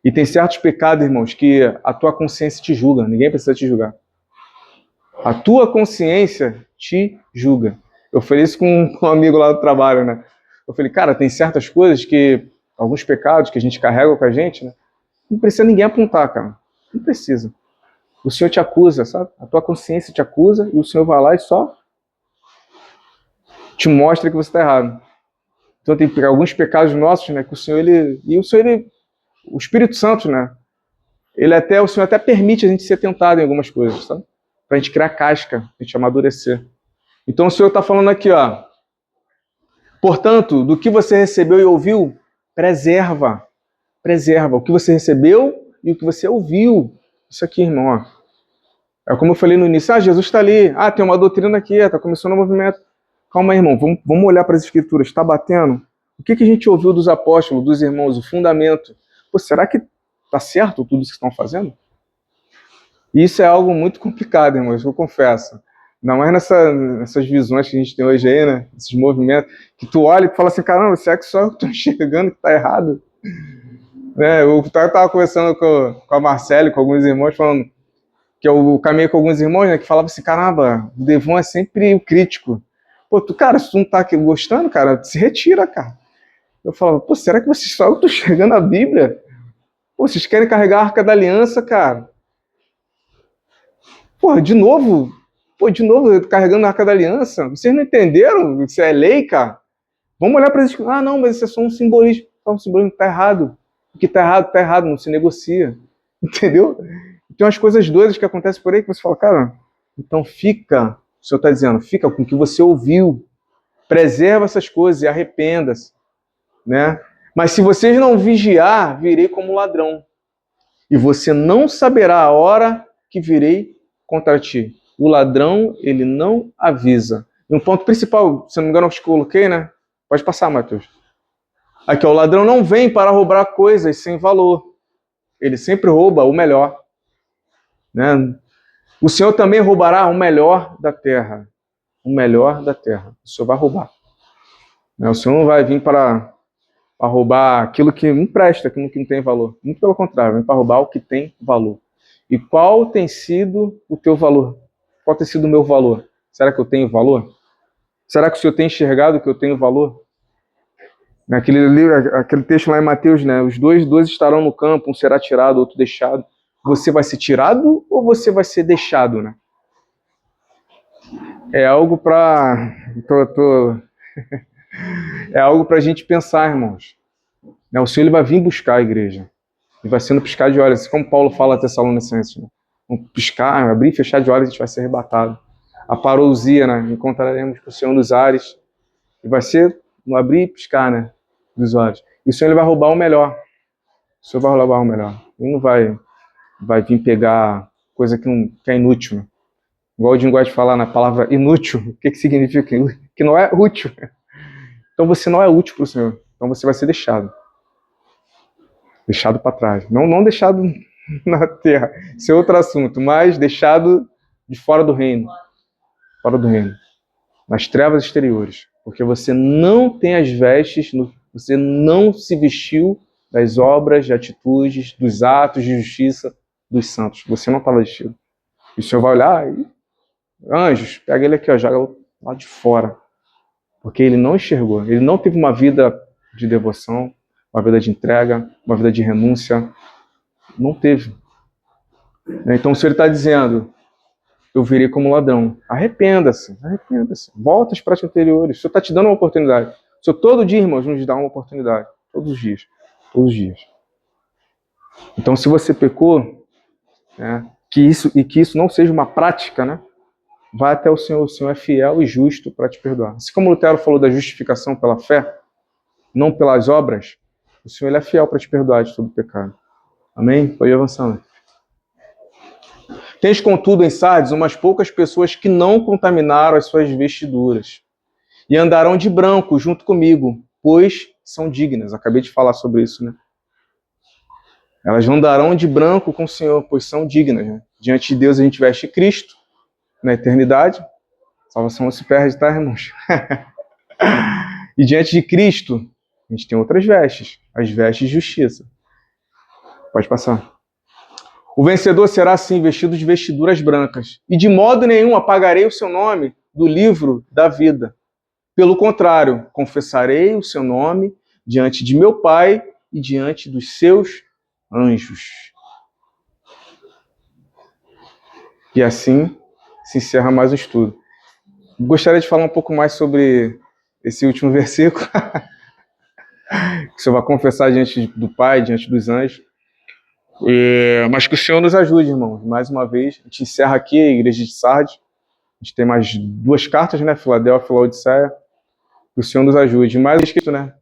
E tem certos pecados, irmãos, que a tua consciência te julga. Ninguém precisa te julgar. A tua consciência te julga. Eu falei isso com um amigo lá do trabalho, né? Eu falei, cara, tem certas coisas alguns pecados que a gente carrega com a gente, né? Não precisa ninguém apontar, cara. Não precisa. O Senhor te acusa, sabe? A tua consciência te acusa e o Senhor vai lá e só te mostra que você está errado. Então tem alguns pecados nossos, né? Que o Senhor, o Espírito Santo, né? O Senhor até permite a gente ser tentado em algumas coisas, sabe? Pra gente criar casca, pra gente amadurecer. Então o Senhor está falando aqui, ó. Portanto, do que você recebeu e ouviu, preserva. Preserva o que você recebeu e o que você ouviu. Isso aqui, irmão, ó. É como eu falei no início. Jesus está ali. Tem uma doutrina aqui, está começando o movimento. Calma aí, irmão. Vamos olhar para as escrituras. Está batendo? O que a gente ouviu dos apóstolos, dos irmãos, o fundamento? Pô, será que está certo tudo isso que estão fazendo? E isso é algo muito complicado, irmãos, eu confesso. Não é nessas visões que a gente tem hoje aí, né? Esses movimentos, que tu olha e fala assim, caramba, será que só eu estou enxergando que está errado? Eu estava conversando com a Marcele, com alguns irmãos, falando que eu caminhei com alguns irmãos, né, que falavam assim, caramba, o Devon é sempre o crítico. Pô, cara, se tu não tá gostando, cara, se retira, cara. Eu falava, pô, será que vocês só estão enxergando a Bíblia? Pô, vocês querem carregar a Arca da Aliança, cara? Pô, de novo, carregando a Arca da Aliança? Vocês não entenderam? Isso é lei, cara? Vamos olhar para isso. Não, mas isso é só um simbolismo. Um simbolismo tá errado. O que tá errado, não se negocia. Entendeu? Tem umas coisas doidas que acontecem por aí que você fala, cara, então o Senhor está dizendo, fica com o que você ouviu. Preserva essas coisas e arrependa-se. Né? Mas se vocês não vigiar, virei como ladrão. E você não saberá a hora que virei contra ti. O ladrão, ele não avisa. E um ponto principal, se não me engano, eu te coloquei, né? Pode passar, Matheus. Aqui, ó, o ladrão não vem para roubar coisas sem valor. Ele sempre rouba o melhor. Né? O Senhor também roubará o melhor da terra. O melhor da terra. O Senhor vai roubar. Né? O Senhor não vai vir para roubar aquilo que não presta, aquilo que não tem valor. Muito pelo contrário, vem para roubar o que tem valor. E qual tem sido o teu valor? Qual tem sido o meu valor? Será que eu tenho valor? Será que o Senhor tem enxergado que eu tenho valor? Aquele texto lá em Mateus, né? Os dois estarão no campo, um será tirado, outro deixado. Você vai ser tirado ou você vai ser deixado, né? É algo para é algo para a gente pensar, irmãos. O Senhor ele vai vir buscar a igreja. E vai sendo piscar de olhos, como Paulo fala a Tessalonicenses. Né? Vamos piscar, abrir e fechar de olhos, a gente vai ser arrebatado. A parousia, né? Encontraremos com o Senhor dos ares. E vai ser no abrir e piscar, né? Dos olhos. E o Senhor ele vai roubar o melhor. O Senhor vai roubar o melhor. Ele não vai vir pegar coisa que é inútil. Né? Igual o Jim gosta de falar na palavra inútil. O que significa? Que não é útil. Então você não é útil para o Senhor. Então você vai ser deixado. Deixado para trás. Não deixado na terra. Isso é outro assunto. Mas deixado de fora do reino. Fora do reino. Nas trevas exteriores. Porque você não tem as vestes, você não se vestiu das obras, de atitudes, dos atos de justiça dos santos. Você não estava vestido. E o Senhor vai olhar e... Anjos, pega ele aqui, ó, joga lá de fora. Porque ele não enxergou. Ele não teve uma vida de devoção, uma vida de entrega, uma vida de renúncia. Não teve. Então o Senhor está dizendo... Eu virei como ladrão. Arrependa-se, arrependa-se. Volta às práticas anteriores. O Senhor está te dando uma oportunidade. O Senhor todo dia, irmãos, nos dá uma oportunidade. Todos os dias. Todos os dias. Então, se você pecou, né, que isso não seja uma prática, né, vai até o Senhor. O Senhor é fiel e justo para te perdoar. Assim como Lutero falou da justificação pela fé, não pelas obras, o Senhor ele é fiel para te perdoar de todo pecado. Amém? Pode ir avançando. Tens, contudo, em Sardes, umas poucas pessoas que não contaminaram as suas vestiduras e andarão de branco junto comigo, pois são dignas. Acabei de falar sobre isso, né? Elas andarão de branco com o Senhor, pois são dignas. Né? Diante de Deus a gente veste Cristo na eternidade. Salvação não se perde, tá, irmãos? E diante de Cristo a gente tem outras vestes, as vestes de justiça. Pode passar. O vencedor será assim vestido de vestiduras brancas, e de modo nenhum apagarei o seu nome do livro da vida. Pelo contrário, confessarei o seu nome diante de meu Pai e diante dos seus anjos. E assim se encerra mais o estudo. Gostaria de falar um pouco mais sobre esse último versículo. Que você vai confessar diante do Pai, diante dos anjos. Mas que o Senhor nos ajude, irmãos. Mais uma vez, a gente encerra aqui a igreja de Sardes. A gente tem mais 2 cartas, né? Filadélfia e Laodiceia. Que o Senhor nos ajude. Mais escrito, né?